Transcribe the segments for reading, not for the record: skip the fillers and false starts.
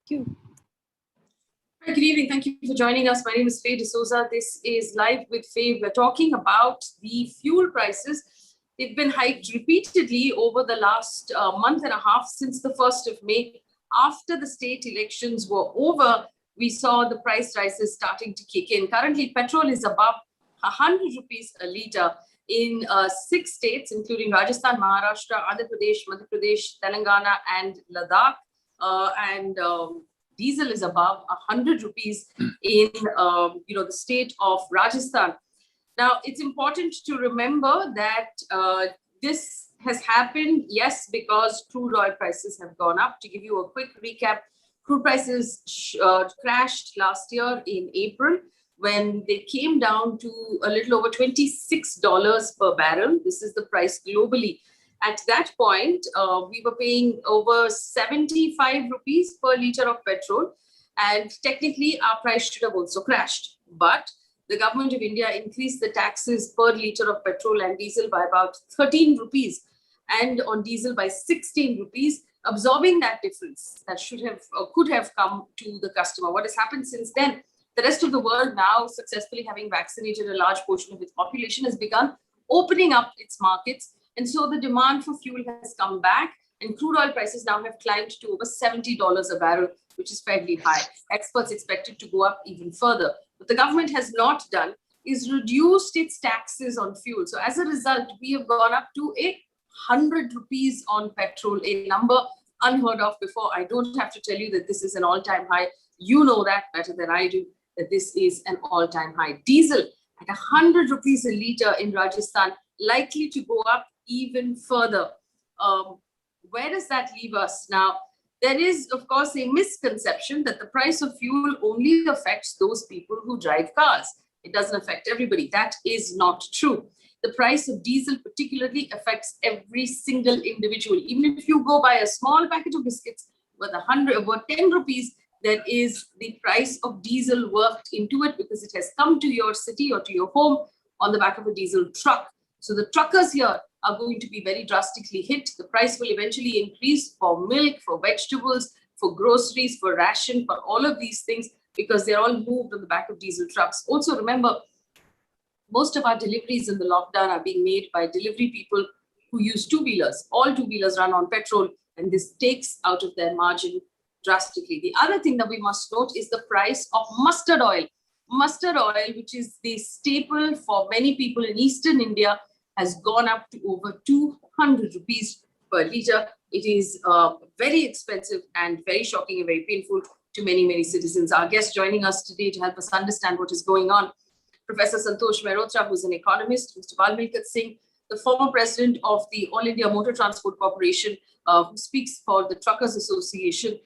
Thank you. Good evening. Thank you for joining us. My name is Faye D'Souza. This is Live with Faye. We're talking about the fuel prices. They've been hiked repeatedly over the last month and a half since the 1st of May. After the state elections were over, we saw the price rises starting to kick in. Currently, petrol is above 100 rupees a litre in 6 states, including Rajasthan, Maharashtra, Andhra Pradesh, Madhya Pradesh, Telangana, and Ladakh. Diesel is above 100 rupees in the state of Rajasthan. Now, it's important to remember that this has happened, yes, because crude oil prices have gone up. To give you a quick recap, crude prices crashed last year in April when they came down to a little over $26 per barrel. This is the price globally. At that point, we were paying over 75 rupees per litre of petrol, and technically our price should have also crashed. But the government of India increased the taxes per litre of petrol and diesel by about 13 rupees, and on diesel by 16 rupees, absorbing that difference that should have could have come to the customer. What has happened since then? The rest of the world, now successfully having vaccinated a large portion of its population, has begun opening up its markets. And so the demand for fuel has come back, and crude oil prices now have climbed to over $70 a barrel, which is fairly high. Experts expect it to go up even further. What the government has not done is reduced its taxes on fuel. So as a result, we have gone up to 100 rupees on petrol, a number unheard of before. I don't have to tell you that this is an all-time high. You know that better than I do, that this is an all-time high. Diesel at 100 rupees a litre in Rajasthan, likely to go up even further. Where does that leave us? Now, there is, of course, a misconception that the price of fuel only affects those people who drive cars. It doesn't affect everybody. That is not true. The price of diesel particularly affects every single individual. Even if you go buy a small packet of biscuits worth 10 rupees, there is the price of diesel worked into it because it has come to your city or to your home on the back of a diesel truck. So the truckers here are going to be very drastically hit. The price will eventually increase for milk, for vegetables, for groceries, for ration, for all of these things, because they're all moved on the back of diesel trucks. Also remember, most of our deliveries in the lockdown are being made by delivery people who use two-wheelers. All two-wheelers run on petrol, and this takes out of their margin drastically. The other thing that we must note is the price of mustard oil. Mustard oil, which is the staple for many people in Eastern India, has gone up to over 200 rupees per litre. It is very expensive and very shocking and very painful to many, many citizens. Our guest joining us today to help us understand what is going on, Professor Santosh Mehrotra, who's an economist, Mr. Bal Milkhat Singh, the former president of the All India Motor Transport Corporation, who speaks for the Truckers Association,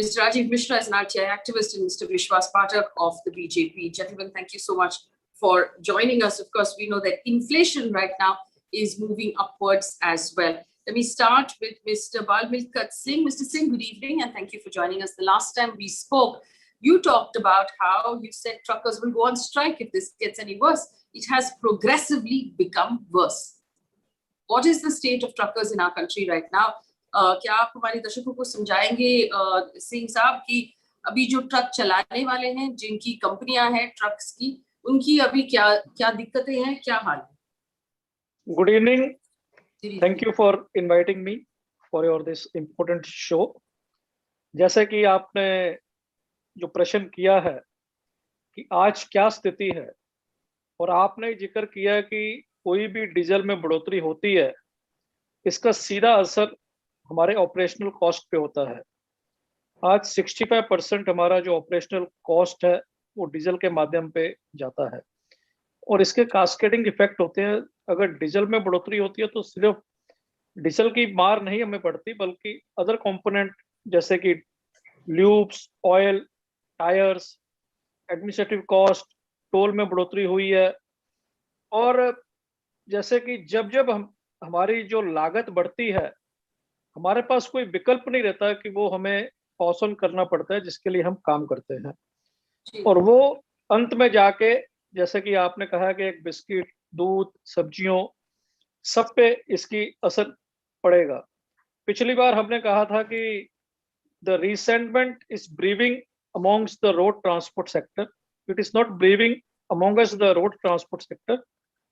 Mr. Rajiv Mishra is an RTI activist, and Mr. Vishwas Pathak of the BJP. Gentlemen, thank you so much for joining us. Of course, we know that inflation right now is moving upwards as well. Let me start with Mr. Bal Milkhat Singh. Mr. Singh, good evening, and thank you for joining us. The last time we spoke, you talked about how you said truckers will go on strike if this gets any worse. It has progressively become worse. What is the state of truckers in our country right now? क्या आप हमारे दर्शकों को समझाएंगे सिंह साहब कि अभी जो ट्रक चलाने वाले हैं, जिनकी कंपनियां हैं ट्रक्स की, उनकी अभी क्या क्या दिक्कतें हैं, क्या हाल है? Good evening. Thank you for inviting me for your this important show. जैसे कि आपने जो प्रश्न किया है कि आज क्या स्थिति है, और आपने जिक्र किया कि कोई भी डीजल में बढ़ोतरी होती है, इसका सीधा असर हमारे ऑपरेशनल कॉस्ट पे होता है। आज 65% हमारा जो ऑपरेशनल कॉस्ट है वो डीजल के माध्यम पे जाता है, और इसके कास्केडिंग इफेक्ट होते हैं। अगर डीजल में बढ़ोतरी होती है तो सिर्फ डीजल की मार नहीं हमें पड़ती, बल्कि अदर कंपोनेंट जैसे कि lubes, oil, tyres, administrative cost, toll में बढ़ोतरी हुई है। और जैसे कि जब जब हमारी जो लागत बढ़ती है, हमारे पास कोई विकल्प नहीं रहता कि वो हमें पास ऑन करना पड़ता है, जिसके लिए हम काम करते हैं। और वो अंत में जाके, जैसे कि आपने कहा कि एक बिस्किट, दूध, सब्जियों, सब पे इसकी असर पड़ेगा। पिछली बार हमने कहा था कि the resentment is brewing amongst the road transport sector. It is not brewing amongst the road transport sector,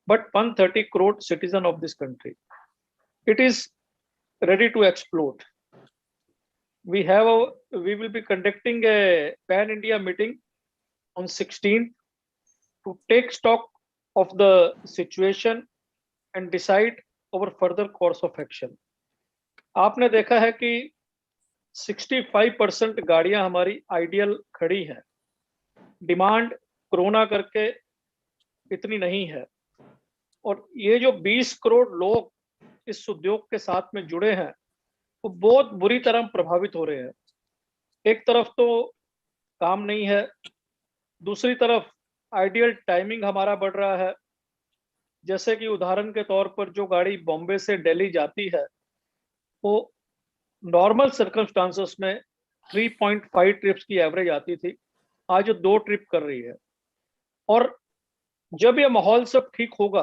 but 130 crore citizen of this country. It is ready to explode. We will be conducting a pan-India meeting on 16th to take stock of the situation and decide our further course of action. आपने देखा है कि 65% गाड़ियां हमारी ideal खड़ी हैं. Demand corona करके इतनी नहीं है, और ये जो 20 करोड़ लोग इस उद्योग के साथ में जुड़े हैं वो बहुत बुरी तरह प्रभावित हो रहे हैं. एक तरफ तो काम नहीं है, दूसरी तरफ आइडियल टाइमिंग हमारा बढ़ रहा है. जैसे कि उदाहरण के तौर पर जो गाड़ी बॉम्बे से दिल्ली जाती है वो नॉर्मल सर्कमस्टांसेस में 3.5 ट्रिप्स की एवरेज आती थी, आज 2 ट्रिप कर रही है. और जब ये माहौल सब ठीक होगा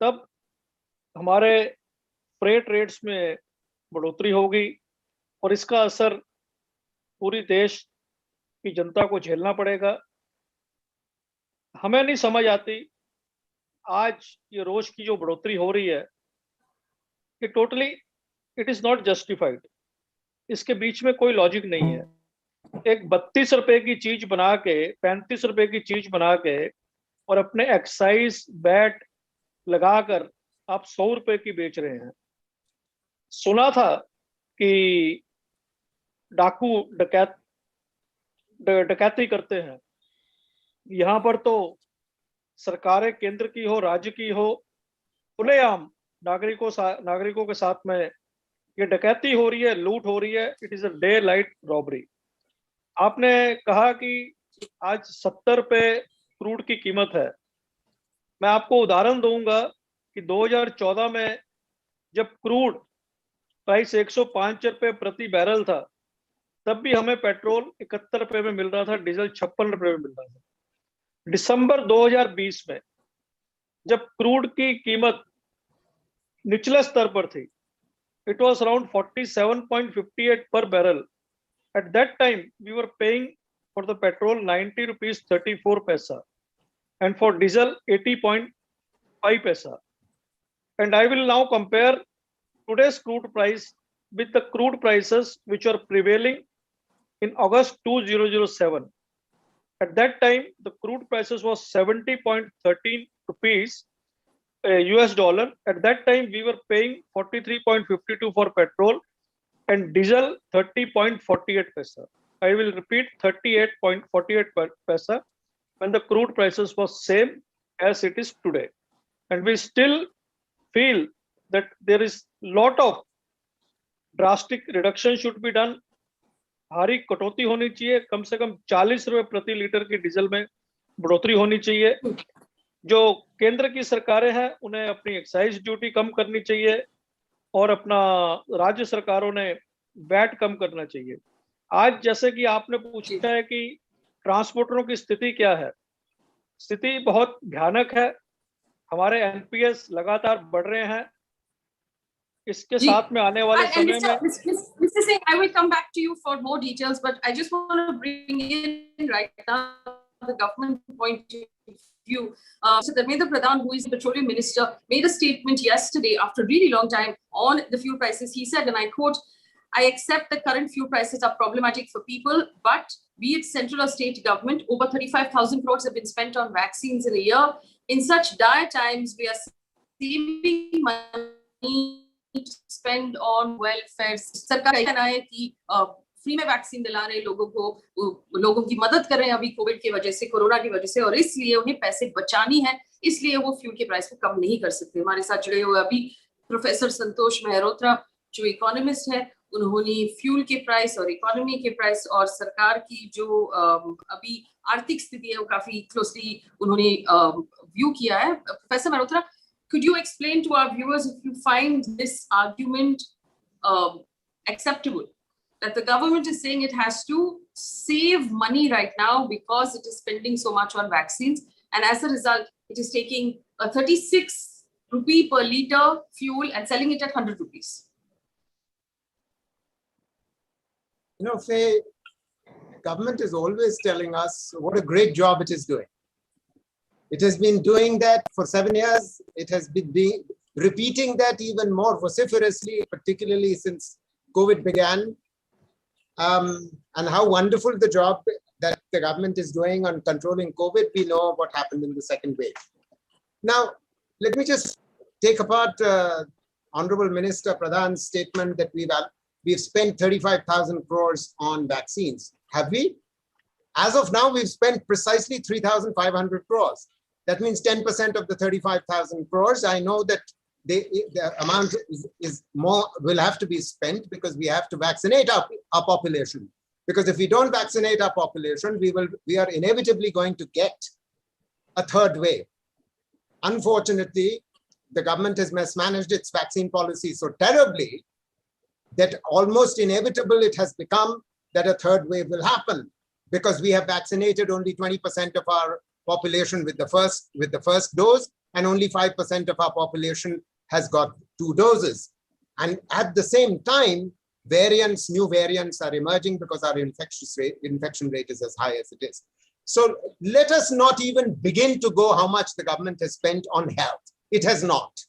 तब हमारे फ्रेट रेट्स में बढ़ोतरी होगी और इसका असर पूरी देश की जनता को झेलना पड़ेगा. हमें नहीं समझ आती आज ये रोज की जो बढ़ोतरी हो रही है कि totally it is not justified. इसके बीच में कोई लॉजिक नहीं है. एक 32 रुपए की चीज बना के 35 रुपए की चीज बना के और अपने एक्साइज बैट लगाकर आप 100 रुपए की बेच रहे हैं. सुना था कि डाकू डकैती करते हैं. यहाँ पर तो सरकारें केंद्र की हो राज्य की हो, खुलेआम नागरिकों के साथ में ये डकैती हो रही है, लूट हो रही है. It is a day light robbery. आपने कहा कि आज 70 रुपए क्रूड की कीमत है. मैं आपको उदाहरण दूंगा कि 2014 में जब क्रूड प्राइस 105 रुपए प्रति बैरल था तब भी हमें पेट्रोल 71 रुपए में मिल रहा था, डीजल 56 रुपए में मिल रहा था. दिसंबर 2020 में जब क्रूड की कीमत निचले स्तर पर थी, it was around 47.58 per barrel. At that time we were paying for the petrol 90 rupees 34 paisa and for diesel 80.5 paisa. And I will now compare today's crude price with the crude prices which are prevailing in August 2007. At that time the crude prices was 70.13 rupees US dollar. At that time we were paying 43.52 for petrol and diesel 30.48 paisa. I will repeat, 38.48 paisa when the crude prices was same as it is today. And we still feel that there is lot of drastic reduction should be done. भारी कटौती होनी चाहिए. कम से कम 40 रुपए प्रति litre की diesel में बढ़ोतरी होनी चाहिए. जो केंद्र की सरकारें हैं उन्हें अपनी एक्साइज ड्यूटी कम करनी चाहिए और अपना राज्य सरकारों ने वैट कम करना चाहिए. आज जैसे कि आपने पूछा है कि ट्रांसपोर्टरों की स्थिति क्या है, स्थिति बहुत भयानक है. हमारे एनपीएस लगातार बढ़ रहे हैं. इसके साथ में आने वाले समय में Mr. Singh, I will come back to you for more details, but I just want to bring in right now the government point of view. So Dharmendra Pradhan, who is the petroleum minister, made a statement yesterday after a really long time on the fuel prices. He said, and I quote, "I accept the current fuel prices are problematic for people, but be it central or state government, over 35,000 crores have been spent on vaccines in a year. In such dire times, we are saving money to spend on welfare." सरकार का कहना है कि free में vaccine दिला रहे लोगों की मदद कर रहे हैं अभी कोविड की वजह से, कोरोना की वजह से, और इसलिए उन्हें पैसे बचानी है, इसलिए वो फ्यूल के प्राइस को कम नहीं कर सकते. हमारे साथ जुड़े हुए अभी प्रोफेसर संतोष मेहरोत्रा जो इकोनॉमिस्ट है, उन्होंने फ्यूल के प्राइस और इकोनॉमी के प्राइस और सरकार की जो अभी आर्थिक स्थिति है वो काफी क्लोजली उन्होंने व्यू किया है. Professor Mehrotra, could you explain to our viewers if you find this argument acceptable, that the government is saying it has to save money right now because it is spending so much on vaccines, and as a result it is taking a 36 rupee per liter fuel and selling it at 100 rupees? Faye, government is always telling us what a great job it is doing. It has been doing that for 7 years. It has been repeating that even more vociferously, particularly since COVID began. And how wonderful the job that the government is doing on controlling COVID. We know what happened in the second wave. Now, let me just take apart Honorable Minister Pradhan's statement that we've spent 35,000 crores on vaccines. Have we? As of now, we've spent precisely 3,500 crores. That means 10% of the 35,000 crores. I know that the amount is more, will have to be spent because we have to vaccinate our population. Because if we don't vaccinate our population, we are inevitably going to get a third wave. Unfortunately, the government has mismanaged its vaccine policy so terribly that almost inevitable it has become that a third wave will happen, because we have vaccinated only 20% of our population with the first dose, and only 5% of our population has got 2 doses. And at the same time, new variants are emerging because our infection rate is as high as it is. So let us not even begin to go how much the government has spent on health. It has not.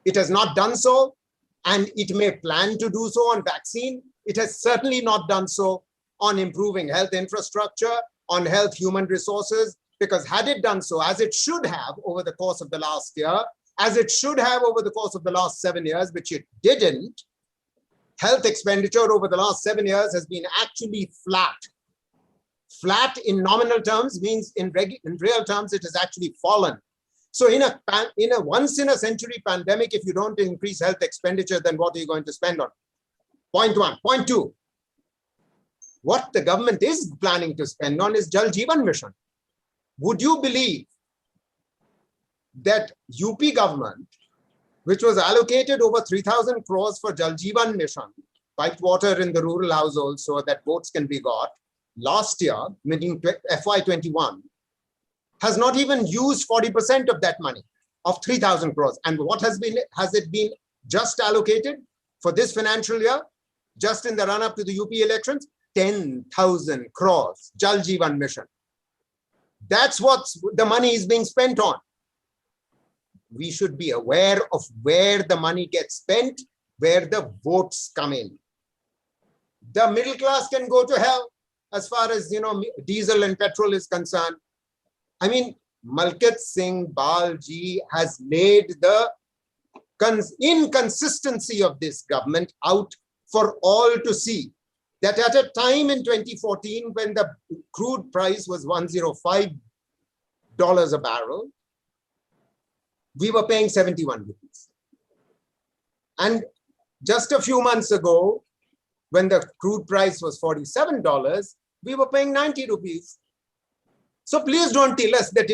It has not done so, and it may plan to do so on vaccine. It has certainly not done so on improving health infrastructure, on health human resources, because had it done so, as it should have over the course of the last year, as it should have over the course of the last 7 years, which it didn't, health expenditure over the last 7 years has been actually flat. Flat in nominal terms means in real terms, it has actually fallen. So in a once in a century pandemic, if you don't increase health expenditure, then what are you going to spend on? Point one. Point two, what the government is planning to spend on is Jal Jeevan Mission. Would you believe that UP government, which was allocated over 3,000 crores for Jal Jeevan Mission, piped water in the rural households so that boats can be got, last year, meaning FY21, has not even used 40% of that money, of 3,000 crores. And what has it been just allocated for this financial year, just in the run-up to the UP elections? 10,000 crores, Jal Jeevan Mission. That's what the money is being spent on. We should be aware of where the money gets spent, where the votes come in. The middle class can go to hell as far as, diesel and petrol is concerned. I mean, Malkit Singh Balji has laid the inconsistency of this government out for all to see. That at a time in 2014, when the crude price was $105 a barrel, we were paying 71 rupees. And just a few months ago, when the crude price was $47, we were paying 90 rupees. So please don't tell us that,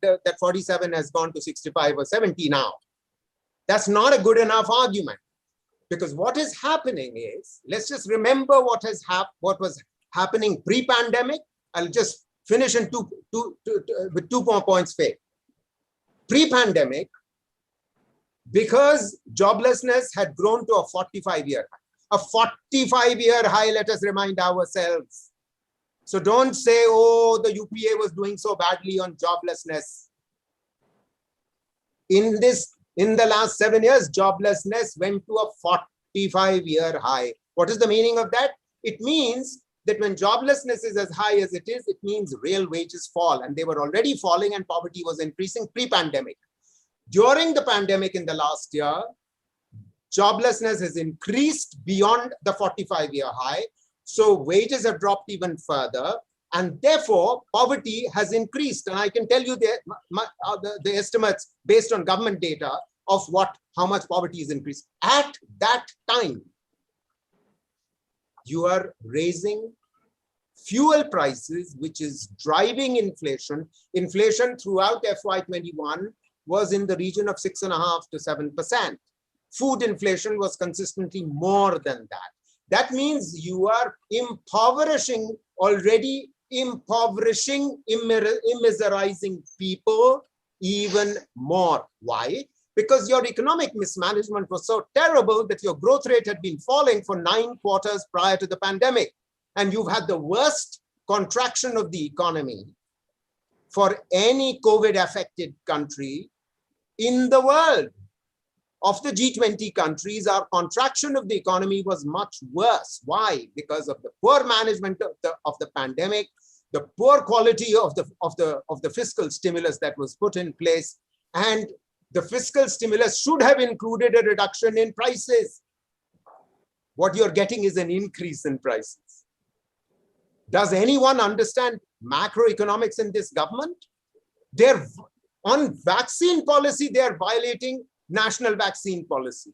that 47 has gone to 65 or 70 now. That's not a good enough argument. Because what is happening is, let's just remember what was happening pre-pandemic. I'll just finish in with 2 more points, Faye. Pre-pandemic, because joblessness had grown to a 45-year high. A 45-year high, let us remind ourselves. So don't say, oh, the UPA was doing so badly on joblessness. In the last 7 years, joblessness went to a 45-year high. What is the meaning of that? It means that when joblessness is as high as it means real wages fall, and they were already falling and poverty was increasing pre-pandemic. During the pandemic in the last year, joblessness has increased beyond the 45-year high. So wages have dropped even further, and therefore poverty has increased. And I can tell you the estimates based on government data of how much poverty is increased. At that time, you are raising fuel prices, which is driving inflation. Inflation throughout FY21 was in the region of 6.5% to 7%. Food inflation was consistently more than that. That means you are already immiserizing people even more. Why? because your economic mismanagement was so terrible that your growth rate had been falling for 9 quarters prior to the pandemic. And you've had the worst contraction of the economy for any COVID-affected country in the world. Of the G20 countries, our contraction of the economy was much worse. Why? Because of the poor management of the pandemic, the poor quality of the fiscal stimulus that was put in place, and the fiscal stimulus should have included a reduction in prices. What you're getting is an increase in prices. Does anyone understand macroeconomics in this government? They're on vaccine policy, they're violating national vaccine policy.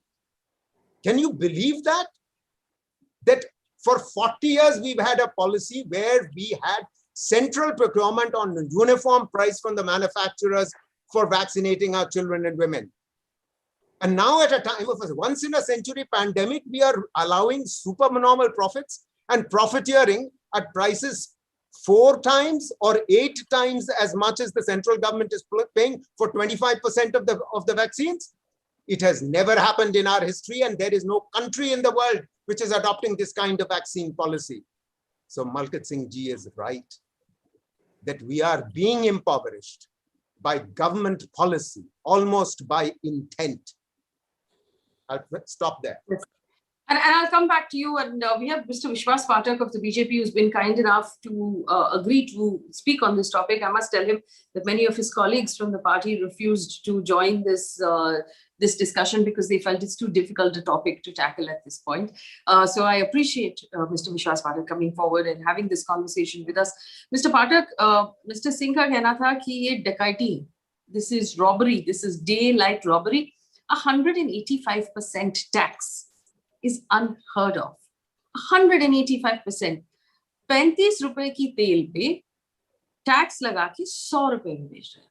Can you believe that? That for 40 years, we've had a policy where we had central procurement on a uniform price from the manufacturers for vaccinating our children and women. And now at a time of a once in a century pandemic, we are allowing supernormal profits and profiteering at prices 4 times or 8 times as much as the central government is paying for 25% of the vaccines. It has never happened in our history, and there is no country in the world which is adopting this kind of vaccine policy. So Malkat Singh ji is right that we are being impoverished by government policy, almost by intent. I'll stop there. Yes. And I'll come back to you. And we have Mr. Vishwas Pathak of the BJP, who's been kind enough to agree to speak on this topic. I must tell him that many of his colleagues from the party refused to join this this discussion because they felt it's too difficult a topic to tackle at this point. So I appreciate Mr. Vishwas Pathak coming forward and having this conversation with us. Mr. Pathak, Mr. Singh ka कहना था कि ये डकैती, this is robbery, this is daylight robbery. 185% tax is unheard of. 185%. 35 रुपए की तेल पे tax लगा के 100 रुपए में बेच रहे हैं.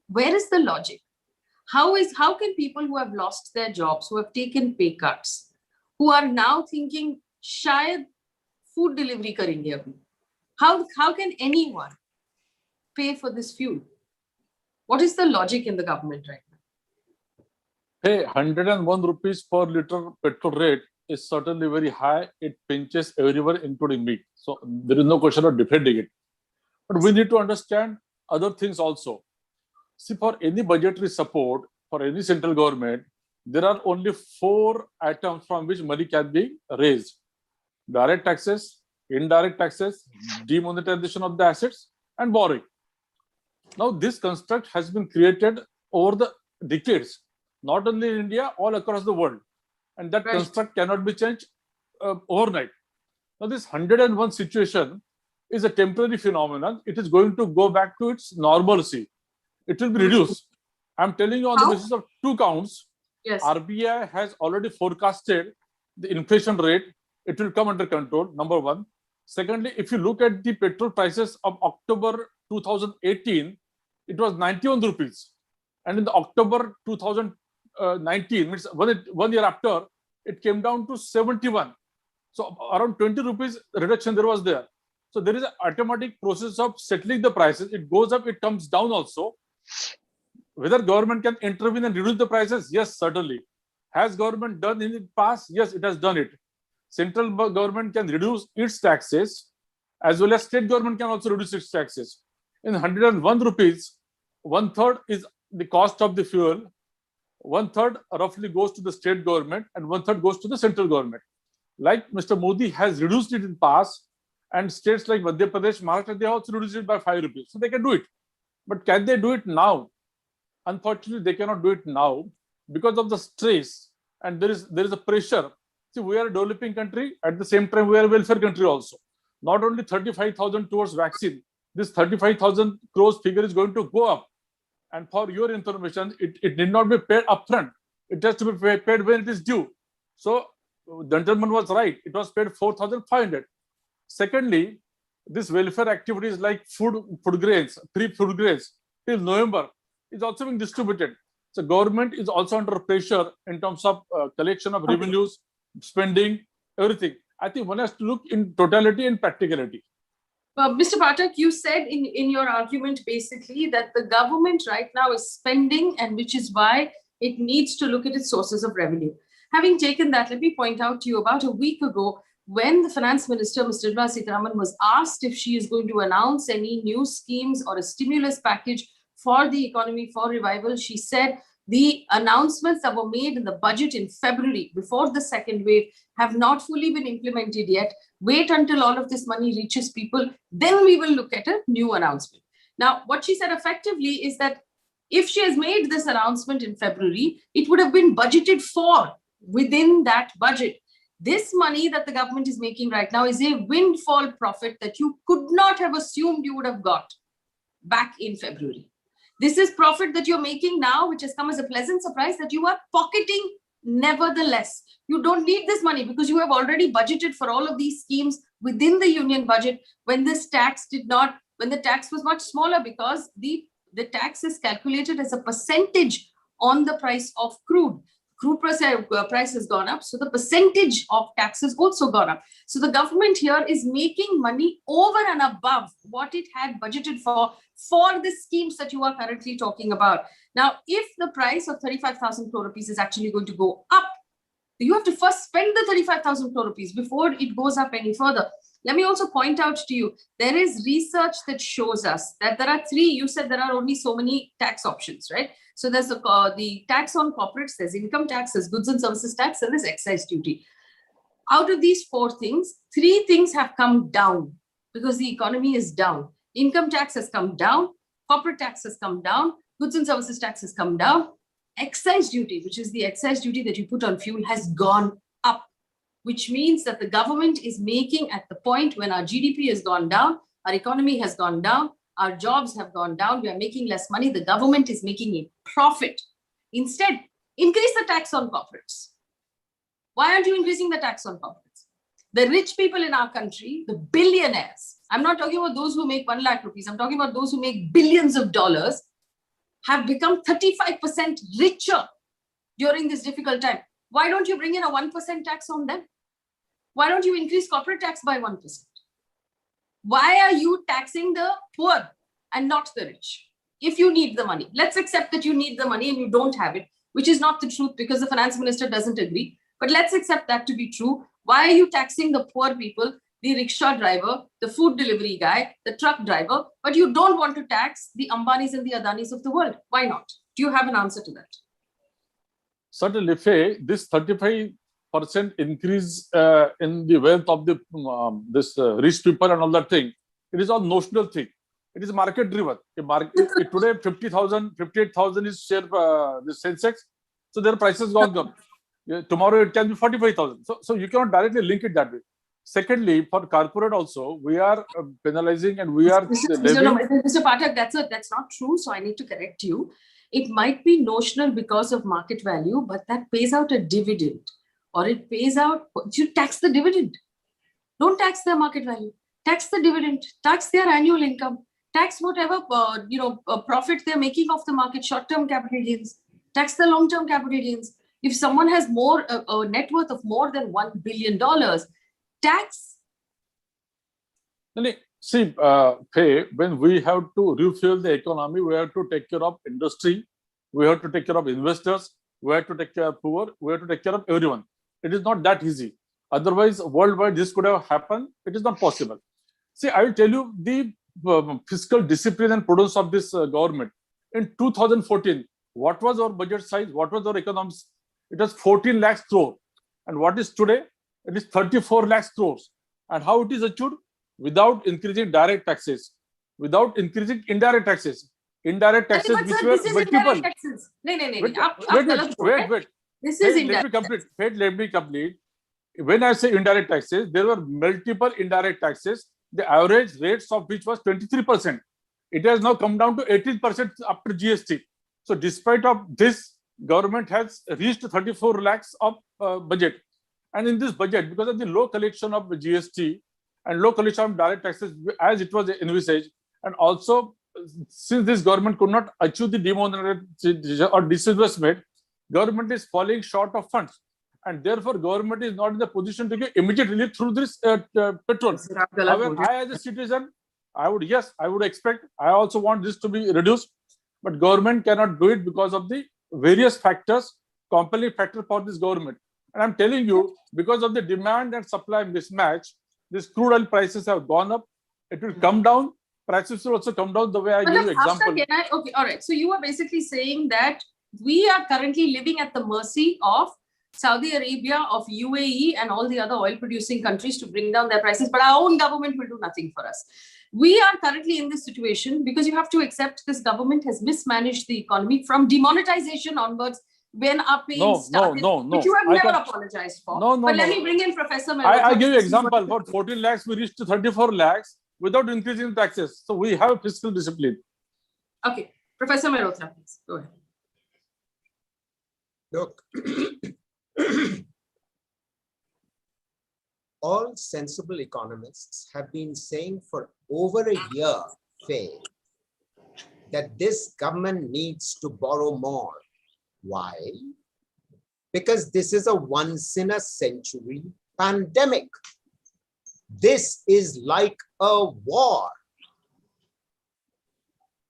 Where is the logic? How can people who have lost their jobs, who have taken pay cuts, who are now thinking शायद food delivery करेंगे अभी, how can anyone pay for this fuel? What is the logic in the government right now? Hey, 101 rupees per liter petrol rate is certainly very high. It pinches everywhere, including me. So there is no question of defending it. But we need to understand other things also. See, for any budgetary support, for any central government, there are only 4 items from which money can be raised. Direct taxes, indirect taxes, demonetization of the assets, and borrowing. Now, this construct has been created over the decades, not only in India, all across the world. And that construct cannot be changed overnight. Now, this 101 situation is a temporary phenomenon. It is going to go back to its normalcy. It will be reduced. I'm telling you on the basis of 2 counts. Yes. RBI has already forecasted the inflation rate. It will come under control, number 1. Secondly, if you look at the petrol prices of October 2018, it was 91 rupees. And in the October 2019, means 1 year after, it came down to 71. So around 20 rupees reduction there was there. So there is an automatic process of settling the prices. It goes up, it comes down also. Whether government can intervene and reduce the prices? Yes, certainly. Has government done in the past? Yes, it has done it. Central government can reduce its taxes, as well as state government can also reduce its taxes. In 101 rupees, 1/3 is the cost of the fuel, 1/3 roughly goes to the state government, and 1/3 goes to the central government. Like Mr. Modi has reduced it in the past, and states like Madhya Pradesh, Maharashtra, they also reduced it by 5 rupees. So they can do it. But can they do it now? Unfortunately, they cannot do it now because of the stress, and there is a pressure. See, we are a developing country. At the same time, we are a welfare country also. Not only 35,000 towards vaccine, this 35,000 crores figure is going to go up. And for your information, it need not be paid upfront. It has to be paid when it is due. So the gentleman was right. It was paid 4,500. Secondly, this welfare activities like food grains, free food grains till November is also being distributed. So government is also under pressure in terms of collection of revenues, spending, everything. I think one has to look in totality and practicality. Mr. Pathak, you said in your argument basically that the government right now is spending, and which is why it needs to look at its sources of revenue. Having taken that, let me point out to you, about a week ago, when the finance minister, Mr. Nirmala Sitharaman, was asked if she is going to announce any new schemes or a stimulus package for the economy, for revival, she said the announcements that were made in the budget in February before the second wave have not fully been implemented yet. Wait until all of this money reaches people, then we will look at a new announcement. Now, what she said effectively is that if she has made this announcement in February, it would have been budgeted for within that budget. This money that the government is making right now is a windfall profit that you could not have assumed you would have got back in February. This is profit that you're making now, which has come as a pleasant surprise that you are pocketing nevertheless. You don't need this money because you have already budgeted for all of these schemes within the union budget when this tax did not, when the tax was much smaller, because the tax is calculated as a percentage on the price of crude. Crude price has gone up, so the percentage of tax has also gone up. So the government here is making money over and above what it had budgeted for the schemes that you are currently talking about. Now, if the price of 35,000 crore rupees is actually going to go up, you have to first spend the 35,000 crore rupees before it goes up any further. Let me also point out to you, there is research that shows us that there are three, you said there are only so many tax options, right? So there's the tax on corporates, there's income tax, there's goods and services tax, and there's excise duty. Out of these four things, three things have come down because the economy is down. Income tax has come down, corporate tax has come down, goods and services tax has come down. Excise duty, which is the excise duty that you put on fuel, has gone up, which means that the government is making, at the point when our GDP has gone down, our economy has gone down, our jobs have gone down, we are making less money, the government is making a profit. Instead, increase the tax on corporates. Why aren't you increasing the tax on corporates? The rich people in our country, the billionaires, I'm not talking about those who make 1 lakh rupees, I'm talking about those who make billions of dollars, have become 35% richer during this difficult time. Why don't you bring in a 1% tax on them? Why don't you increase corporate tax by 1%? Why are you taxing the poor and not the rich? If you need the money, let's accept that you need the money and you don't have it, which is not the truth because the finance minister doesn't agree. But let's accept that to be true. Why are you taxing the poor people, the rickshaw driver, the food delivery guy, the truck driver, but you don't want to tax the Ambanis and the Adanis of the world? Why not? Do you have an answer to that? Certainly, Faye, this 35% increase in the wealth of the rich people and all that thing, it is all notional thing. It is market driven. Today 50,000, 58,000 is share the Sensex, so their prices gone up. Tomorrow it can be 45,000. So you cannot directly link it that way. Secondly, for corporate also, we are penalizing and we are Mr. Pathak, that's not true. So I need to correct you. It might be notional because of market value, but that pays out a dividend, or it pays out. You tax the dividend. Don't tax their market value. Tax the dividend. Tax their annual income. Tax whatever profit they're making off the market, short-term capital gains. Tax the long-term capital gains. If someone has more a net worth of more than $1 billion, tax. See, Faye, when we have to refuel the economy, we have to take care of industry, we have to take care of investors, we have to take care of poor, we have to take care of everyone. It is not that easy. Otherwise, worldwide, this could have happened. It is not possible. See, I will tell you the fiscal discipline and prudence of this government. In 2014, what was our budget size? What was our economics? It was 14 lakhs crore. And what is today? It is 34 lakhs crores. And how it is achieved? Without increasing direct taxes, without increasing indirect taxes. Indirect taxes which were multiple. Wait. This is indirect. Let me complete. When I say indirect taxes, there were multiple indirect taxes, the average rates of which was 23%. It has now come down to 18% after GST. So despite of this, government has reached 34 lakhs of budget. And in this budget, because of the low collection of GST and low collection of direct taxes as it was envisaged, and also since this government could not achieve the demonetization or disinvestment, government is falling short of funds. And therefore, government is not in the position to give immediate relief through this petrol. However, I as a citizen, I would expect, I also want this to be reduced, but government cannot do it because of the various factors, compelling factor for this government. And I'm telling you, because of the demand and supply mismatch, these crude oil prices have gone up. It will come down. Prices will also come down the way I gave you example. Okay, all right. So you are basically saying that we are currently living at the mercy of Saudi Arabia, of UAE, and all the other oil-producing countries to bring down their prices, but our own government will do nothing for us. We are currently in this situation because you have to accept this government has mismanaged the economy from demonetization onwards when our pain started, which you have never apologized for. But let me bring in Professor Mehrotra. I give you example. For 14 lakhs, we reached to 34 lakhs without increasing taxes. So we have fiscal discipline. Okay. Professor Mehrotra, please. Go ahead. Look, all sensible economists have been saying for over a year, Faye, that this government needs to borrow more. Why? Because this is a once-in-a-century pandemic. This is like a war.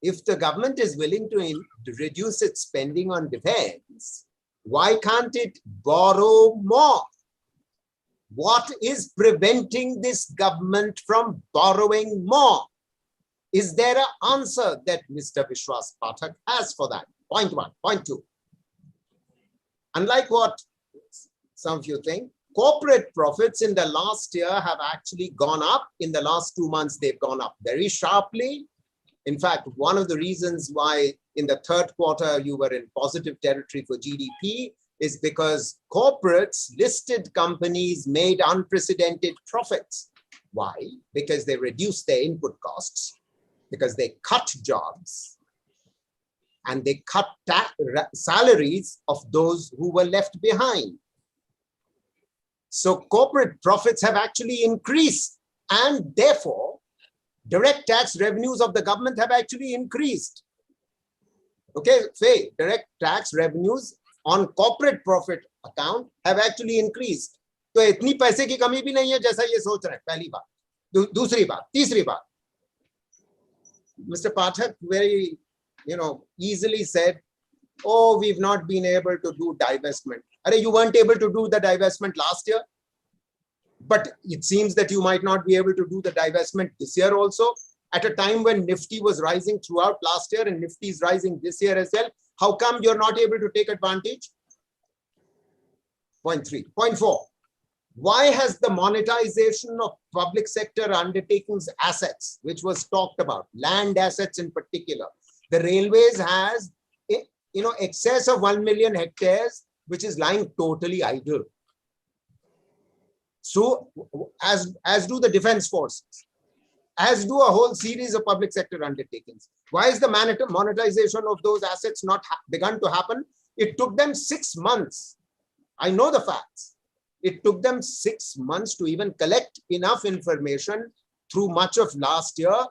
If the government is willing to reduce its spending on defense, why can't it borrow more? What is preventing this government from borrowing more? Is there an answer that Mr. Vishwas Pathak has for that? Point one. Point two. Unlike what some of you think, corporate profits in the last year have actually gone up. In the last 2 months, they've gone up very sharply. In fact, one of the reasons why in the third quarter you were in positive territory for GDP is because corporates, listed companies made unprecedented profits. Why? Because they reduced their input costs, because they cut jobs, and they cut salaries of those who were left behind. So corporate profits have actually increased, and therefore direct tax revenues of the government have actually increased. Okay, Faye, direct tax revenues on corporate profit account have actually increased. तो इतनी पैसे की कमी भी नहीं है जैसा ये सोच रहे हैं, पहली बात. दूसरी बात, तीसरी बात. Mr. Pathak very, easily said, oh, we've not been able to do divestment. Arey, you weren't able to do the divestment last year, but it seems that you might not be able to do the divestment this year also, at a time when Nifty was rising throughout last year and Nifty is rising this year as well. How come you're not able to take advantage? Point three. Point four. Why has the monetization of public sector undertakings assets, which was talked about, land assets in particular, the railways has, excess of 1 million hectares, which is lying totally idle. So as do the defense forces, as do a whole series of public sector undertakings. Why is the monetization of those assets not begun to happen? It took them 6 months. I know the facts. It took them 6 months to even collect enough information through much of last year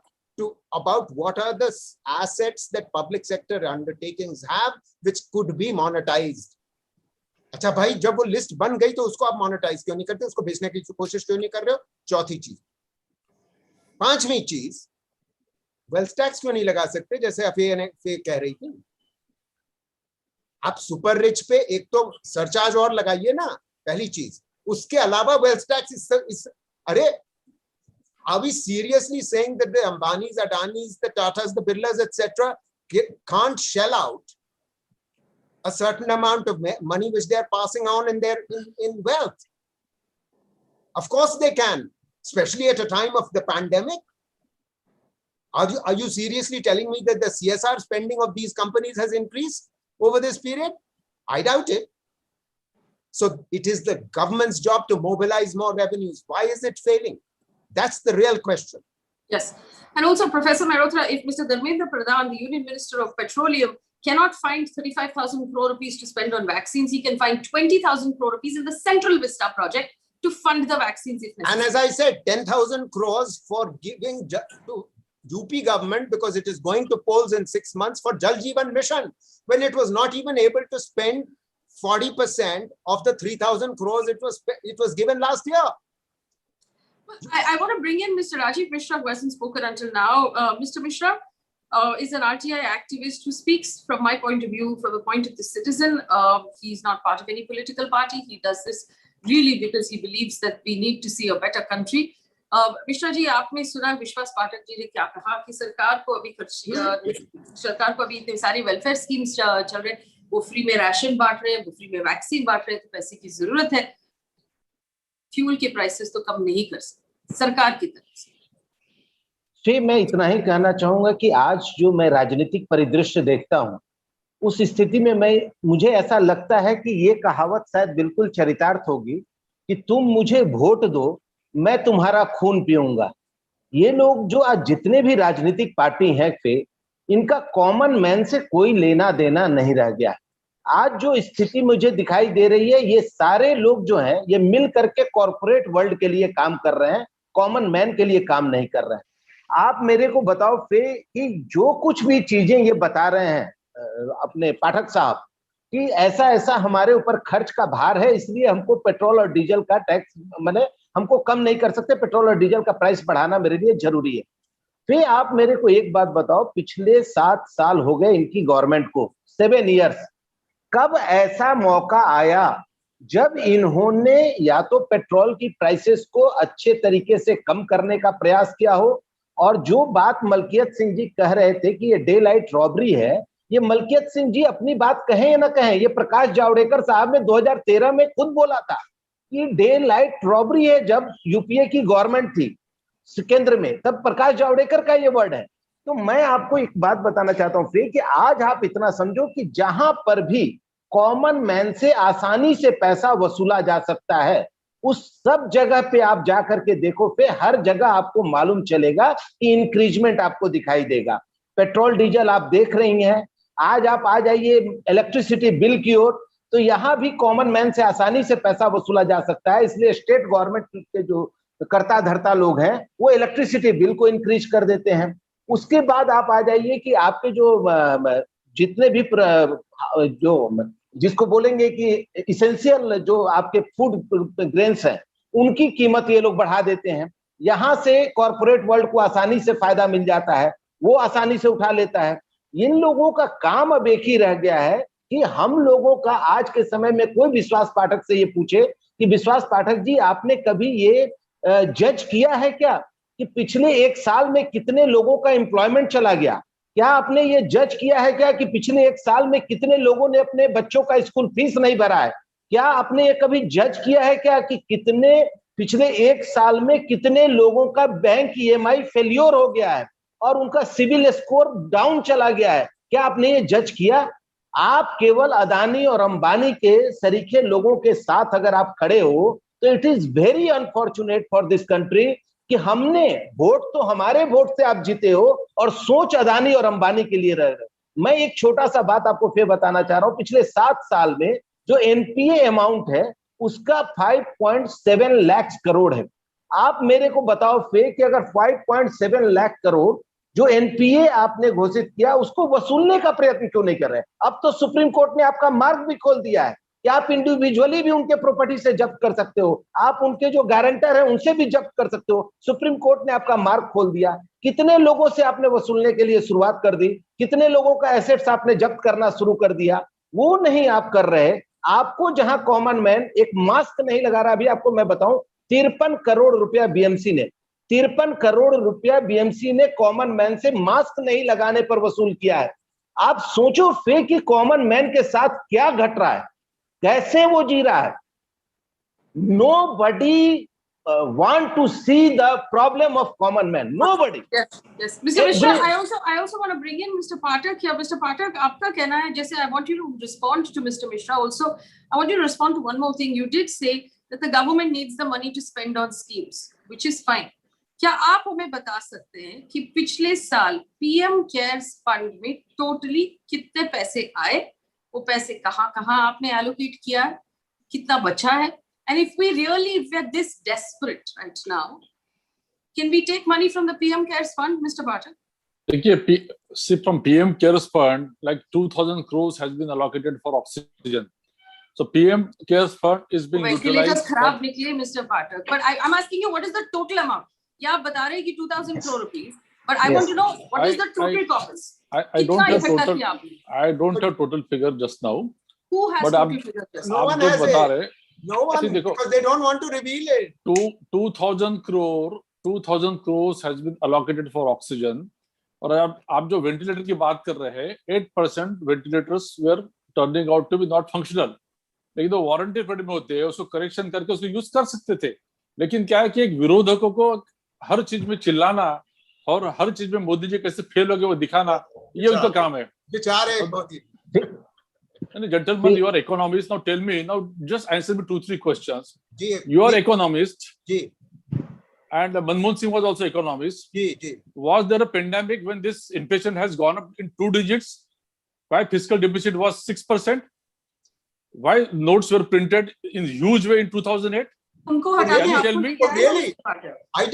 about what are the assets that public sector undertakings have which could be monetized. अच्छा भाई, जब वो list बन गई तो उसको आप monetise क्यों नहीं करते, उसको बेचने की कोशिश क्यों नहीं कर रहे हो? चौथी चीज. पांचवी चीज, वेल्थ टैक्स क्यों नहीं लगा सकते जैसे अफे कह रही थी? आप सुपर रिच पे एक तो सरचार्ज और लगाइए ना, पहली चीज. उसके अलावा वेल्थ टैक्स इस अरे, are we seriously saying that the Ambanis, Adanis, the Tatas, the Birlas, etc. can't shell out a certain amount of money which they are passing on in wealth? Of course they can, especially at a time of the pandemic. Are you seriously telling me that the CSR spending of these companies has increased over this period? I doubt it. So it is the government's job to mobilize more revenues. Why is it failing? That's the real question. Yes. And also, Professor Mehrotra, if Mr. Dharmendra Pradhan, the Union Minister of Petroleum, cannot find 35,000 crore rupees to spend on vaccines, he can find 20,000 crore rupees in the Central Vista project to fund the vaccines if necessary. And as I said, 10,000 crores for giving to UP government because it is going to polls in 6 months for Jal Jeevan Mission, when it was not even able to spend 40% of the 3,000 crores it was given last year. I want to bring in Mr. Rajiv Mishra, who hasn't spoken until now. Mr. Mishra, is an RTI activist who speaks from my point of view, from the point of the citizen. He's not part of any political party. He does this really because he believes that we need to see a better country. Mishra ji, आपने सुना विश्वास पाठक जी ने क्या कहा कि सरकार को अभी इतने सारी वेलफेयर स्कीम्स चल रहे हैं, वो फ्री में राशन बांट रहे हैं, वो फ्री में वैक्सीन बांट रहे हैं, तो पैसे की जरूरत है, फ्यूल के प्राइसेस तो कम नहीं कर सकते सरकार की तरफ से। जी, मैं इतना ही कहना चाहूंगा कि आज जो मैं राजनीतिक परिदृश्य देखता हूं, उस स्थिति में मुझे ऐसा लगता है कि ये कहावत शायद बिल्कुल चरितार्थ होगी कि तुम मुझे वोट दो, मैं तुम्हारा खून पीऊंगा। ये लोग जो आज जितने भी राजनीतिक पार्टी हैं, इनका कॉमन मैन से कोई लेना देना नहीं रह गया। आज जो स्थिति मुझे दिखाई दे रही है, ये सारे लोग जो हैं, ये मिल करके कॉर्पोरेट वर्ल्ड के लिए काम कर रहे हैं, कॉमन मैन के लिए काम नहीं कर रहे हैं। आप मेरे को बताओ कि जो कुछ भी चीजें ये बता रहे हैं अपने पाठक साहब कि ऐसा ऐसा हमारे ऊपर खर्च का भार है, इसलिए हमको पेट्रोल और डीजल का टैक्स माने हमको कम नहीं कर सकते, पेट्रोल और डीजल का प्राइस बढ़ाना मेरे लिए जरूरी है। फिर आप मेरे को एक बात बताओ, पिछले 7 साल हो गए इनकी गवर्नमेंट को, 7 इयर्स, कब ऐसा मौका आया जब इन्होंने या तो पेट्रोल की प्राइसेस को अच्छे तरीके से कम करने का प्रयास किया हो, और जो बात मलकियत सिंह जी कह रहे थे कि ये डे लाइट रॉबरी है, ये मलकियत सिंह जी अपनी बात कहें या ना कहें, ये प्रकाश जावड़ेकर साहब ने 2013 में खुद बोला था कि डे लाइट रॉबरी है। जब यूपीए की गवर्नमेंट थी केंद्र में, तब प्रकाश जावड़ेकर का ये वर्ड है। तो मैं आपको एक बात बताना चाहता हूं फिर कि आज आप इतना समझो कि जहां पर भी कॉमन मैन से आसानी से पैसा वसूला जा सकता है, उस सब जगह पे आप जाकर के देखो, फिर हर जगह आपको मालूम चलेगा कि इंक्रीजमेंट आपको दिखाई देगा। पेट्रोल डीजल आप देख रही हैं, आज आप आ जाइए इलेक्ट्रिसिटी बिल की ओर, तो यहां भी कॉमन मैन से आसानी से पैसा वसूला जा सकता है। इसलिए स्टेट गवर्नमेंट के जो कर्ता धर्ता लोग हैं, वो इलेक्ट्रिसिटी बिल को इंक्रीज कर देते हैं। उसके बाद आप आ जाइए कि आपके जो जितने भी जो जिसको बोलेंगे कि इसेंशियल जो आपके फूड ग्रेन्स हैं, उनकी कीमत ये लोग बढ़ा देते हैं। यहां से कॉर्पोरेट वर्ल्ड को आसानी से फायदा मिल जाता है, वो आसानी से उठा लेता है। इन लोगों का काम अब एक ही रह गया है कि हम लोगों का आज के समय में कोई विश्वास पाठक से ये पूछे कि विश्वास पाठक जी, आपने कभी ये जज किया है क्या कि पिछले 1 साल में कितने लोगों का एम्प्लॉयमेंट चला गया? क्या आपने ये जज किया है क्या कि पिछले 1 साल में कितने लोगों ने अपने बच्चों का स्कूल फीस नहीं भरा है? क्या आपने ये कभी जज किया है क्या कि कितने पिछले 1 साल में कितने लोगों का बैंक ईएमआई फेल्योर हो गया है और उनका सिविल स्कोर डाउन चला गया है? क्या आपने ये जज किया? आप केवल अदानी और अंबानी के सरीखे लोगों के साथ अगर आप खड़े हो, तो it is very unfortunate for this country कि हमने वोट तो हमारे वोट से आप जीते हो और सोच अदानी और अंबानी के लिए रह रहे। मैं एक छोटा सा बात आपको फिर बताना चाह रहा हूं, पिछले 7 साल में जो एनपीए अमाउंट है उसका 5.7 लाख करोड़ है। आप मेरे को बताओ फिर कि अगर 5.7 लाख करोड़ जो एनपीए आपने घोषित किया, उसको वसूलने का प्रयत्न क्यों नहीं कर रहे? अब तो सुप्रीम कोर्ट ने आपका मार्ग भी खोल दिया है कि आप इंडिविजुअली भी उनके प्रॉपर्टी से जब्त कर सकते हो, आप उनके जो गारंटर हैं उनसे भी जब्त कर सकते हो। सुप्रीम कोर्ट ने आपका मार्ग खोल दिया। कितने लोगों से आपने वसूलने के लिए शुरुआत कर दी, कितने लोगों का एसेट्स आपने जब्त करना शुरू कर दिया, वो नहीं आप कर रहे। आपको जहां कॉमन मैन एक मास्क नहीं लगा रहा, अभी आपको मैं बताऊं 53 करोड़ रुपया बीएमसी ने 53 करोड़ रुपया बीएमसी ने कॉमन मैन से मास्क नहीं लगाने पर वसूल किया है। आप सोचो फिर कि कॉमन मैन के साथ क्या घट रहा है, कैसे वो जी रहा है। Nobody want to see the problem of common man. Nobody. Yes. Mr. Mishra, I also want to bring in Mr. Pathak here. Mr. Pathak, आपका कहना है, जैसे I want you to respond to Mr. Mishra also. I want you to respond to one more thing. You did say that the government needs the money to spend on schemes, which is fine. क्या आप हमें बता सकते हैं कि पिछले साल PM cares fund में टोटली कितने पैसे आए, वो पैसे कहाँ आपने एलोकेट किया, कितना बचा है? And if we are this desperate right now, can we take money from the PM Cares Fund, Mr. Pathak? देखिए, see, from PM Cares Fund, like 2,000 crores has been allocated for oxygen. So PM Cares Fund is being utilized. खराब निकले, Mr. Pathak. But I'm asking you, what is the total amount? या आप बता रहे हैं कि 2,000 crore rupees, But I Yes. want to know what is the total corpus? I don't कितना have इकट्ठा total. किया आपने? I don't have total figure just now. Who has But total figure just No now? आप one जो has बता it. रहे No one, देखो, because they don't want to reveal it. 2000 crores has been allocated for oxygen. और आप जो ventilator की बात कर रहे हैं, 8% ventilators were turning out to be not functional. लेकिन तो वारंटी पीरियड में होते हैं, उसको करेक्शन करके उसको यूज कर सकते थे. लेकिन क्या है कि एक विरोधकों को हर चीज में चिल्लाना और हर चीज में मोदी जी कैसे फेल हो गए वो दिखाना, ये उनका काम है. बेचारे Modi. Gentlemen, you are economists. Now tell me, now just answer me 2-3 questions. Ji, You are economist, ji, and Manmohan Singh was also economist. Ji, ji. Was there a pandemic when this inflation has gone up in 2 digits? Why fiscal deficit was 6%? Why notes were printed in huge way in 2008? उनको Can हटाने you आपको tell me? क्या है, Really? Mr. Patel? I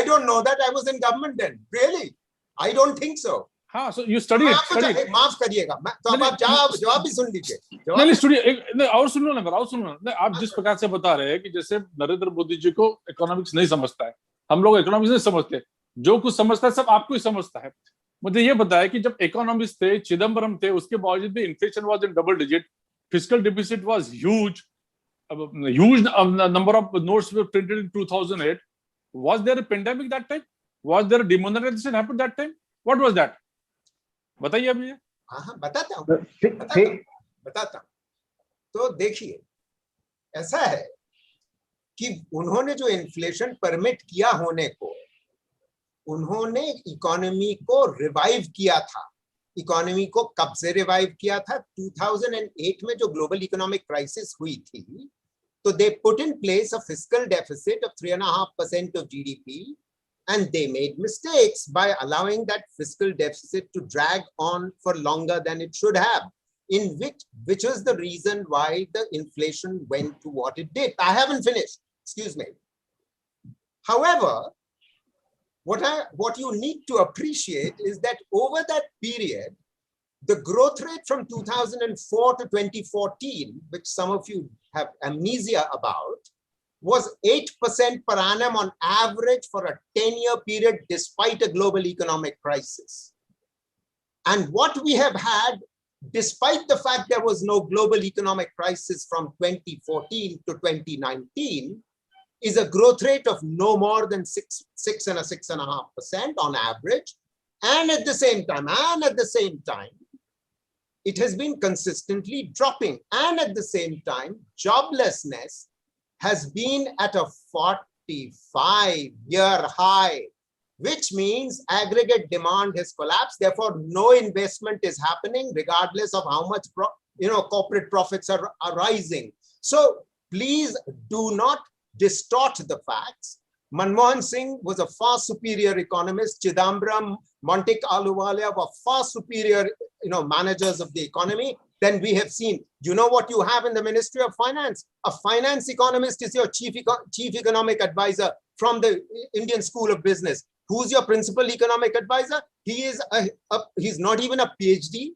don't know that. I was in government then. Really? I don't think so. हाँ, so you study it. आपको Study it. माफ करिएगा, तो अब नहीं, आप जवाब भी सुन लीजिए. नहीं स्टूडियो नहीं और सुन लो ना मेरा, और सुन लो ना. आप जिस प्रकार से बता रहे हैं कि जैसे नरेंद्र मोदी जी को इकोनॉमिक्स नहीं समझता है, हम लोग इकोनॉमिक्स नहीं समझते, जो कुछ समझता है सब आपको ही समझता है. मुझे ये बताया कि जब इकोनॉमिस्ट थे, चिदम्बरम थे, उसके बावजूद भी inflation was in double digit, fiscal deficit was huge, number of notes were printed in 2008. Was there a pandemic that time? Was there a demonetization happened that time? What was that? बताइए अभी. हाँ, बताता हूँ. तो देखिए, ऐसा है कि उन्होंने जो इन्फ्लेशन परमिट किया होने को, उन्होंने इकोनॉमी को रिवाइव किया था. इकोनॉमी को कब से रिवाइव किया था? 2008 में जो ग्लोबल इकोनॉमिक क्राइसिस हुई थी, तो they put in place a fiscal deficit of 3.5% of GDP, and they made mistakes by allowing that fiscal deficit to drag on for longer than it should have, which was the reason why the inflation went to what it did. I haven't finished, excuse me. However, what you need to appreciate is that over that period, the growth rate from 2004 to 2014, which some of you have amnesia about, was 8% per annum on average for a 10-year period, despite a global economic crisis. And what we have had, despite the fact there was no global economic crisis from 2014 to 2019, is a growth rate of no more than 6.5% on average. And at the same time, it has been consistently dropping. And at the same time, joblessness has been at a 45-year high, which means aggregate demand has collapsed. Therefore, no investment is happening, regardless of how much corporate profits are rising. So please do not distort the facts. Manmohan Singh was a far superior economist. Chidambaram, Montek Ahluwalia were far superior, managers of the economy than we have seen. You know what you have in the Ministry of Finance? A finance economist is your chief economic advisor from the Indian School of Business. Who's your principal economic advisor? He is he's not even a PhD.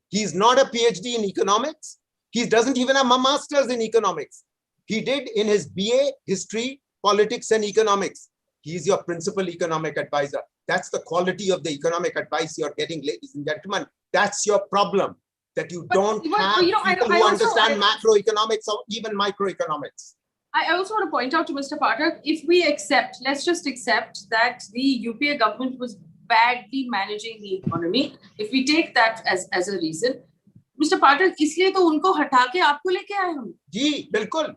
He's not a PhD in economics. He doesn't even have a master's in economics. He did in his BA history, politics and economics. He's your principal economic advisor. That's the quality of the economic advice you're getting, ladies and gentlemen. That's your problem, that you don't have people who understand macroeconomics or even microeconomics. I also want to point out to Mr. Pathak, if we accept, let's just accept that the UPA government was badly managing the economy. If we take that as a reason, Mr. Pathak, इसलिए तो उनको हटा के आपको लेके आए हम. जी, बिल्कुल.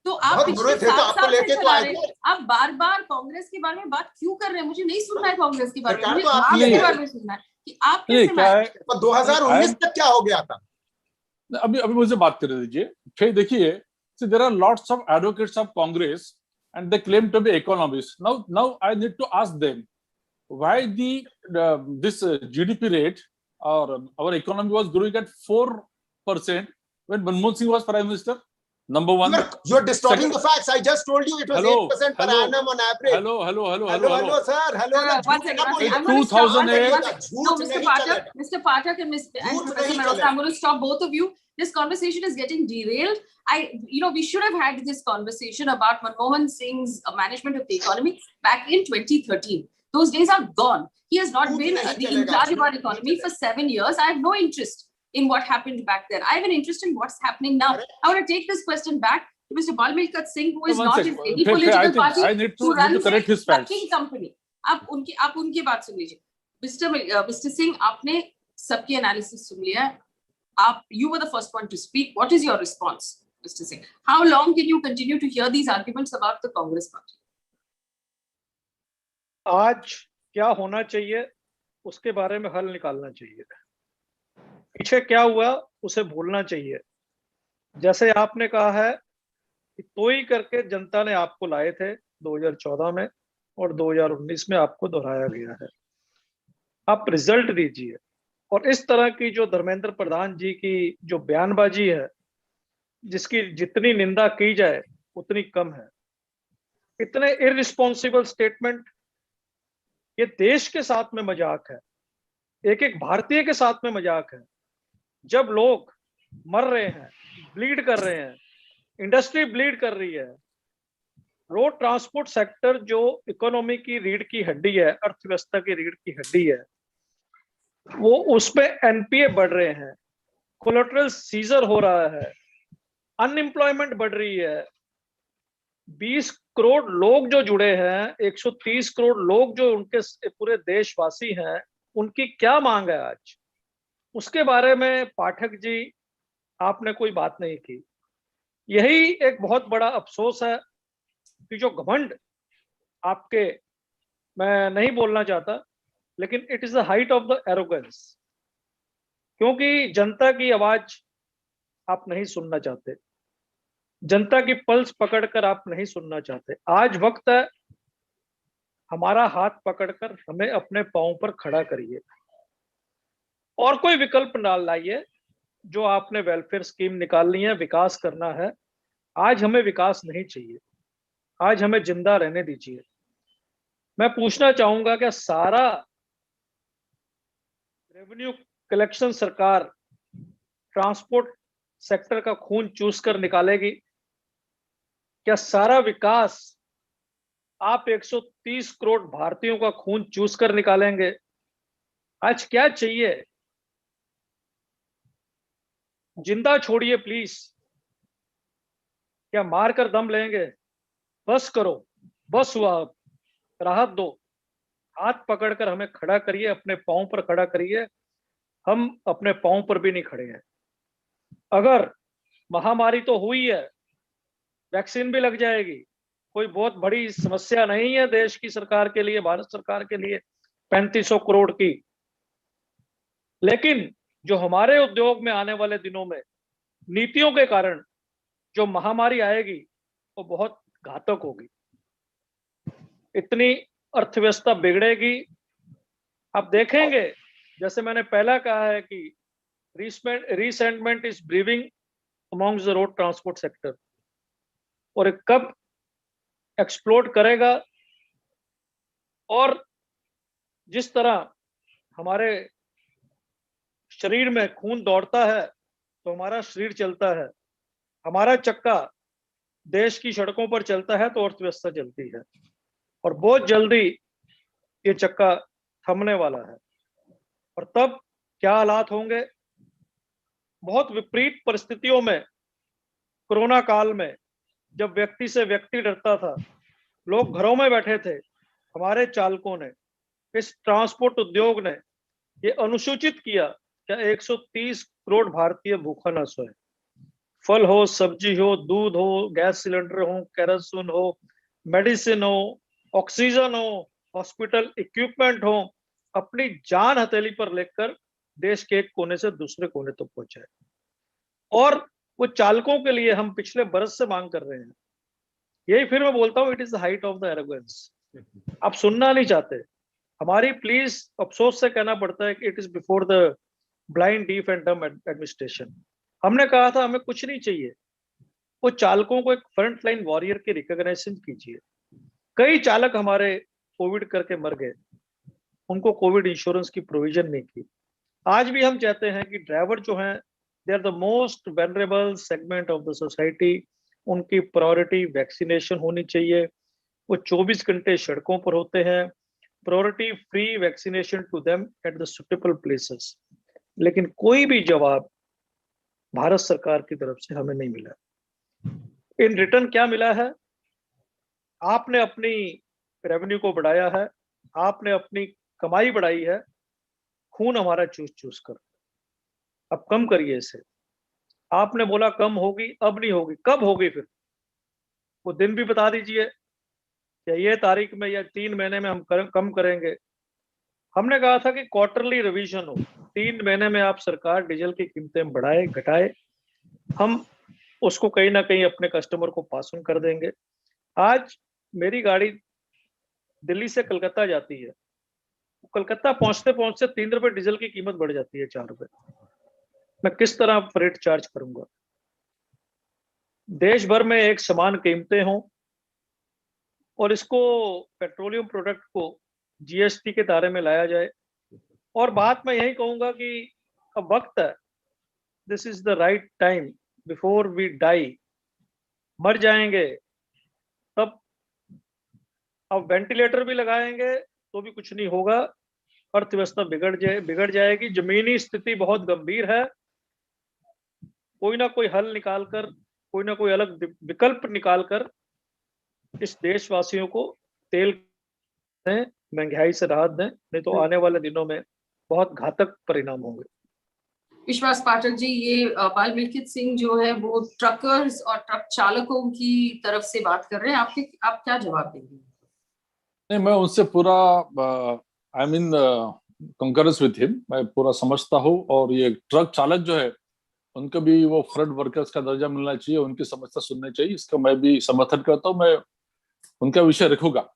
तो आप पिछले 7 साल से चला रहे हैं. आप बार-बार कांग्रेस के बारे में बात क्यों कर रहे हैं? मुझे नहीं सुनना है कांग्रेस के बारे में. मुझे आपके बारे में सुनना है कि आप कैसे मैनेज. 2019 तक क्या हो गया था? अभी मुझे बात कर दीजिए. फिर देखिए, so there are lots of advocates of Congress and they claim to be economists. Now I need to ask them why this GDP rate or our economy was growing at 4% when Manmohan Singh was Prime Minister. Number one. You're distorting the facts. I just told you it was 8% per annum on average. Hello, sir. Hello. 2008. No, Mr. Pathak and Professor Mehrotra, I'm going to stop both of you. This conversation is getting derailed. We should have had this conversation about Manmohan Singh's management of the economy back in 2013. Those days are gone. He has not Who been नहीं in चलेगा, charge of झूठ our नहीं economy for चलेगा। 7 years. I have no interest in what happened back then. I have an interest in what's happening now. Correct. I want to take this question back to Mr. Balmilkat Singh, who is One not second. in any Fair, I political think party, I need who to runs correct a his facts. trucking company. आप उनकी बात सुन लीजिए. Mr. Singh, आपने सबकी analysis सुन लिया. You were the first one to speak. What is your response, Mr. Singh? How long can you continue to hear these arguments about the Congress party? आज क्या होना चाहिए उसके बारे में हल निकालना चाहिए. पीछे क्या हुआ उसे भूलना चाहिए. जैसे आपने कहा है कि तोई करके जनता ने आपको लाए थे 2014 में और 2019 में आपको दोहराया गया है. आप रिजल्ट दीजिए. और इस तरह की जो धर्मेंद्र प्रधान जी की जो बयानबाजी है, जिसकी जितनी निंदा की जाए उतनी कम है. इतने इररिस्पॉन्सिबल स्टेटमेंट, ये देश के साथ में मजाक है, एक एक भारतीय के साथ में मजाक है. जब लोग मर रहे हैं, ब्लीड कर रहे हैं, इंडस्ट्री ब्लीड कर रही है, रोड ट्रांसपोर्ट सेक्टर जो इकोनॉमी की रीढ़ की हड्डी है, अर्थव्यवस्था की रीढ़ की हड्डी है, वो उसमें एनपीए बढ़ रहे हैं, कोलेटरल सीजर हो रहा है, अनएम्प्लॉयमेंट बढ़ रही है. 20 करोड़ लोग जो जुड़े हैं, 130 करोड़ लोग जो उनके पूरे देशवासी हैं, उनकी क्या मांग है आज, उसके बारे में पाठक जी आपने कोई बात नहीं की. यही एक बहुत बड़ा अफसोस है कि जो घमंड आपके, मैं नहीं बोलना चाहता, लेकिन it is the height of the arrogance. क्योंकि जनता की आवाज आप नहीं सुनना चाहते, जनता की पल्स पकड़कर आप नहीं सुनना चाहते. आज वक्त है, हमारा हाथ पकड़कर हमें अपने पांव पर खड़ा करिए और कोई विकल्प ना लाइए. जो आपने वेलफेयर स्कीम निकालनी है, विकास करना है, आज हमें विकास नहीं चाहिए, आज हमें जिंदा रहने दीजिए. मैं पूछना चाहूंगा कि सारा रेवेन्यू कलेक्शन सरकार ट्रांसपोर्ट सेक्टर का खून चूस कर निकालेगी? क्या सारा विकास आप 130 करोड़ भारतीयों का खून चूस कर निकालेंगे? आज क्या चाहिए? जिंदा छोड़िए प्लीज. क्या मार कर दम लेंगे? बस करो, बस हुआ, अब राहत दो. हाथ पकड़कर हमें खड़ा करिए, अपने पांव पर खड़ा करिए. हम अपने पांव पर भी नहीं खड़े हैं. अगर महामारी तो हुई है, वैक्सीन भी लग जाएगी, कोई बहुत बड़ी समस्या नहीं है देश की सरकार के लिए, भारत सरकार के लिए 3500 करोड़ की. लेकिन जो हमारे उद्योग में आने वाले दिनों में नीतियों के कारण जो महामारी आएगी वो बहुत घातक होगी. इतनी अर्थव्यवस्था बिगड़ेगी. आप देखेंगे, जैसे मैंने पहला कहा है कि resentment is brewing amongst the road transport sector, और ये कब एक्सप्लोड करेगा. और जिस तरह हमारे शरीर में खून दौड़ता है तो हमारा शरीर चलता है, हमारा चक्का देश की सड़कों पर चलता है तो अर्थव्यवस्था चलती है. और बहुत जल्दी ये चक्का थमने वाला है. और तब क्या हालात होंगे? बहुत विपरीत परिस्थितियों में, कोरोना काल में जब व्यक्ति से व्यक्ति डरता था, लोग घरों में बैठे थे, हमारे चालकों ने, इस ट्रांसपोर्ट उद्योग ने ये अनुसूचित किया कि 130 करोड़ भारतीय भूखा न सोए. फल हो, सब्जी हो, दूध हो, गैस सिलेंडर हो, केरोसिन हो, मेडिसिन हो, ऑक्सीजन हो, हॉस्पिटल इक्विपमेंट हो, अपनी जान हथेली पर लेकर देश के एक कोने से दूसरे कोने तक पहुंचाए. और वो चालकों के लिए हम पिछले बरस से मांग कर रहे हैं. यही फिर मैं बोलता हूँ, it is the height of the arrogance. आप सुनना नहीं चाहते. हमारी प्लीज अफसोस से कहना पड़ता है कि it is before the blind deaf and डम एडमिनिस्ट्रेशन. हमने कहा था हमें कुछ नहीं चाहिए. वो चालकों को एक फ्रंट लाइन वॉरियर के रिकॉग्नाइजेशन कीजिए. कई चालक हमारे कोविड करके मर गए, उनको कोविड इंश्योरेंस की प्रोविजन नहीं की. आज भी हम चाहते हैं कि ड्राइवर जो हैं, they are the most vulnerable segment of the society. उनकी प्रायोरिटी वैक्सीनेशन होनी चाहिए. वो 24 घंटे सड़कों पर होते हैं, priority free vaccination to them at the suitable places, लेकिन कोई भी जवाब भारत सरकार की तरफ से हमें नहीं मिला। इन रिटर्न क्या मिला है? आपने अपनी रेवेन्यू को बढ़ाया है, आपने अपनी कमाई बढ़ाई है, खून हमारा चूस चूस कर, अब कम करिए इसे। आपने बोला कम होगी, अब नहीं होगी, कब होगी फिर? वो दिन भी बता दीजिए, या ये तारीख में या 3 महीने में हम कम करेंगे। हमने कहा था कि क्वार्टरली रिवीजन हो, 3 महीने में आप सरकार डीजल की कीमतें बढ़ाए घटाए, हम उसको कहीं ना कहीं अपने कस्टमर को पास ऑन कर देंगे। आज मेरी गाड़ी दिल्ली से कलकत्ता जाती है, कलकत्ता पहुंचते पहुंचते 3 रुपए डीजल की कीमत बढ़ जाती है, 4 रुपए। मैं किस तरह फ्रेट चार्ज करूंगा? देश भर में एक समान कीमतें हों और इसको पेट्रोलियम प्रोडक्ट को जीएसटी के दायरे में लाया जाए। और बात मैं यही कहूंगा कि अब वक्त है, this is the right time before we die. मर जाएंगे तब, अब वेंटिलेटर भी लगाएंगे तो भी कुछ नहीं होगा, अर्थव्यवस्था बिगड़ जाएगी। जमीनी स्थिति बहुत गंभीर है। कोई ना कोई हल निकालकर, कोई ना कोई अलग विकल्प निकालकर इस देशवासियों को तेल दें, महंगाई से राहत दें, नहीं तो आने वाले दिनों में बहुत घातक परिणाम होंगे। विश्वास पाठक जी, ये बाल मिल्खित सिंह जो है वो ट्रकर्स और ट्रक चालकों की तरफ से बात कर रहे हैं, आप क्या जवाब देंगे? नहीं, मैं उनसे पूरा I mean concurrence with him, मैं पूरा समझता हूँ। और ये ट्रक चालक जो है उनको भी वो फ्रंट वर्कर्स का दर्जा मिलना चाहिए, उनकी समस्या सुननी चाहिए, इसका मैं भी समर्थन करता हूँ, मैं उनका विषय रखूंगा।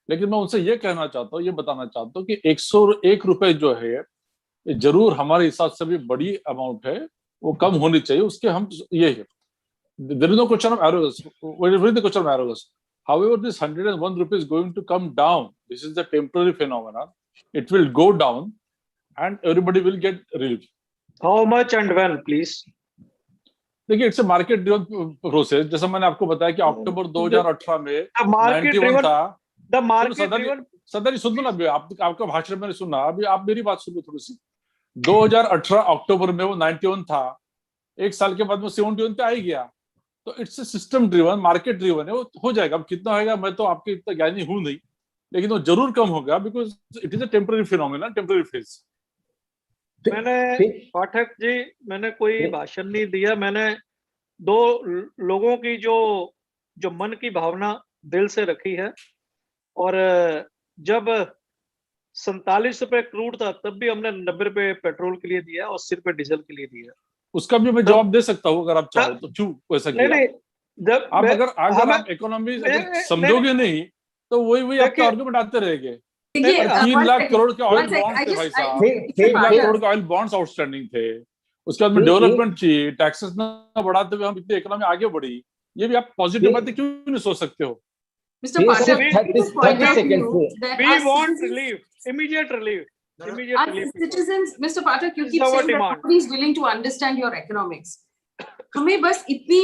लेकिन मैं उनसे ये कहना चाहता हूँ, ये बताना चाहता हूँ कि 101 रुपए जो है जरूर हमारे हिसाब से भी बड़ी अमाउंट है, वो कम होनी चाहिए। उसके हम ये है, there is no question of arrogance. What is the question of arrogance? However, this 101 rupees is going to come down. This is a temporary phenomenon. It will go down, and everybody will get relief. How much and when, please? देखिए, it's a market driven process. जैसा मैंने आपको बताया कि अक्टूबर 2018 में 91 था। The market driven. सदर जी सुन लो ना, आपका भाषण मैंने सुना, अभी आप मेरी बात सुनो थोड़ी सी। 2018 अक्टूबर में वो 91 था, एक साल के बाद वो 71 पे आ ही गया। तो it's system driven, market driven है, वो हो जाएगा। अब कितना होगा मैं तो आपके इतना ज्ञानी हूं नहीं, लेकिन वो जरूर कम होगा, because it is a temporary phenomena, temporary phase. मैंने पाठक जी, मैंने कोई भाषण नहीं दिया, मैंने 2 लोगों की जो मन की भावना दिल से रखी है। और जब 47 रुपए क्रूड था तब भी हमने 90 रुपए पेट्रोल के लिए दिया और 80 रुपए डीजल के लिए दिया। उसका भी मैं जवाब दे सकता हूँ अगर आप चाहो तो, क्यों वैसा किया? नहीं, जब आप अगर आप इकोनॉमी समझोगे नहीं तो वही आपके आर्गुमेंट आते रहेंगे। 3 लाख करोड़ के ऑयल बॉन्ड्स थे भाई साहब, 3 लाख करोड़ के ऑयल बॉन्ड्स आउटस्टैंडिंग थे। उसके बाद में डेवलपमेंट चाहिए, टैक्सेस ना बढ़ाते हुए हम इतनी इकोनॉमी आगे बढ़ी। ये भी आप पॉजिटिव बातें क्यों नहीं सोच सकते हो? Mr. Pathak, 30 seconds. We want relief, immediate relief. Citizens, Mr. Pathak, you keep saying that nobody is willing to understand your economics. हमें बस इतनी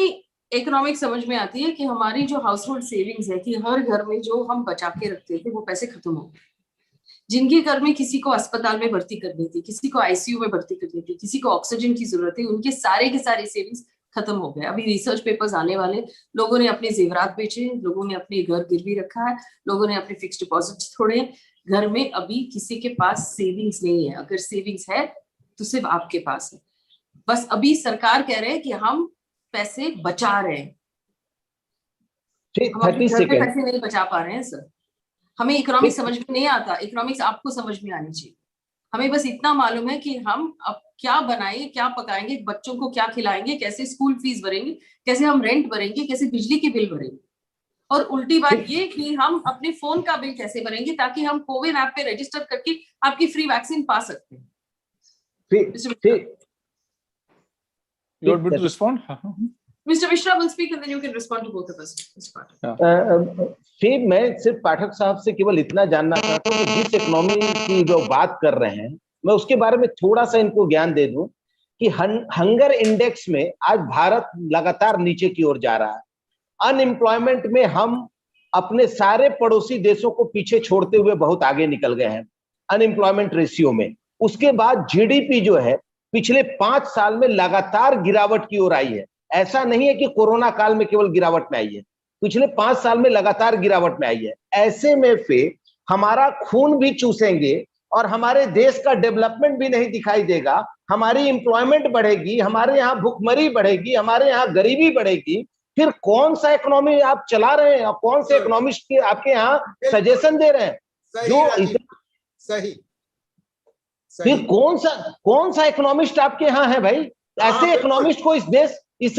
इकोनॉमिक समझ में आती है कि हमारी जो हाउस होल्ड सेविंग्स है, कि हर घर में जो हम बचा के रखते थे वो पैसे खत्म हो गए। जिनके घर में किसी को अस्पताल में भर्ती करनी थी, किसी को आईसीयू में भर्ती करनी थी, किसी को ऑक्सीजन की जरूरत थी, उनके सारे के सारे सेविंग्स खत्म हो गए। अभी रिसर्च पेपर्स आने वाले, लोगों ने अपने जेवरात बेचे, लोगों ने अपने घर गिरवी रखा है, लोगों ने अपने फिक्स्ड डिपॉजिट छोड़े। घर में अभी किसी के पास सेविंग्स नहीं है। अगर सेविंग्स है तो सिर्फ आपके पास है। बस अभी सरकार कह रहे हैं कि हम पैसे बचा रहे हैं, हम अपने घर पे पैसे नहीं बचा पा रहे हैं। सर, हमें इकोनॉमिक्स समझ में नहीं आता, इकोनॉमिक्स आपको समझ में आनी चाहिए। हमें बस इतना मालूम है कि हम अब क्या बनाएंगे, क्या पकाएंगे, बच्चों को क्या खिलाएंगे, कैसे स्कूल फीस भरेंगे, कैसे हम रेंट भरेंगे, कैसे बिजली के बिल भरेंगे। और उल्टी बात ये कि हम अपने फोन का बिल कैसे भरेंगे ताकि हम कोविन ऐप पे रजिस्टर करके आपकी फ्री वैक्सीन पा सकते हैं। You want me to respond? Mr. Mishra will speak and then you can respond to both of us. फिर मैं सिर्फ पाठक साहब से केवल इतना जानना चाहता हूँ कि जिस इकोनॉमी की जो बात कर रहे हैं, मैं उसके बारे में थोड़ा सा इनको ज्ञान दे दूं कि हंगर इंडेक्स में आज भारत लगातार नीचे की ओर जा रहा है। अनएम्प्लॉयमेंट में हम अपने सारे पड़ोसी देशों को पीछे छोड़ते हुए बहुत आगे निकल गए हैं अनएम्प्लॉयमेंट रेशियो में। उसके बाद जीडीपी जो है पिछले 5 साल में लगातार गिरावट की ओर आई है। ऐसा नहीं है कि कोरोना काल में केवल गिरावट में आई है, पिछले 5 साल में लगातार गिरावट में आई है। ऐसे में फिर हमारा खून भी चूसेंगे और हमारे देश का डेवलपमेंट भी नहीं दिखाई देगा, हमारी एम्प्लॉयमेंट बढ़ेगी, हमारे यहाँ भुखमरी बढ़ेगी, हमारे यहाँ गरीबी बढ़ेगी, फिर कौन सा इकोनॉमी आप चला रहे हैं और कौन से इकोनॉमिस्ट के आपके यहाँ सजेशन दे रहे हैं? सही फिर कौन सा इकोनॉमिस्ट आपके यहाँ है भाई? ऐसे इकोनॉमिस्ट को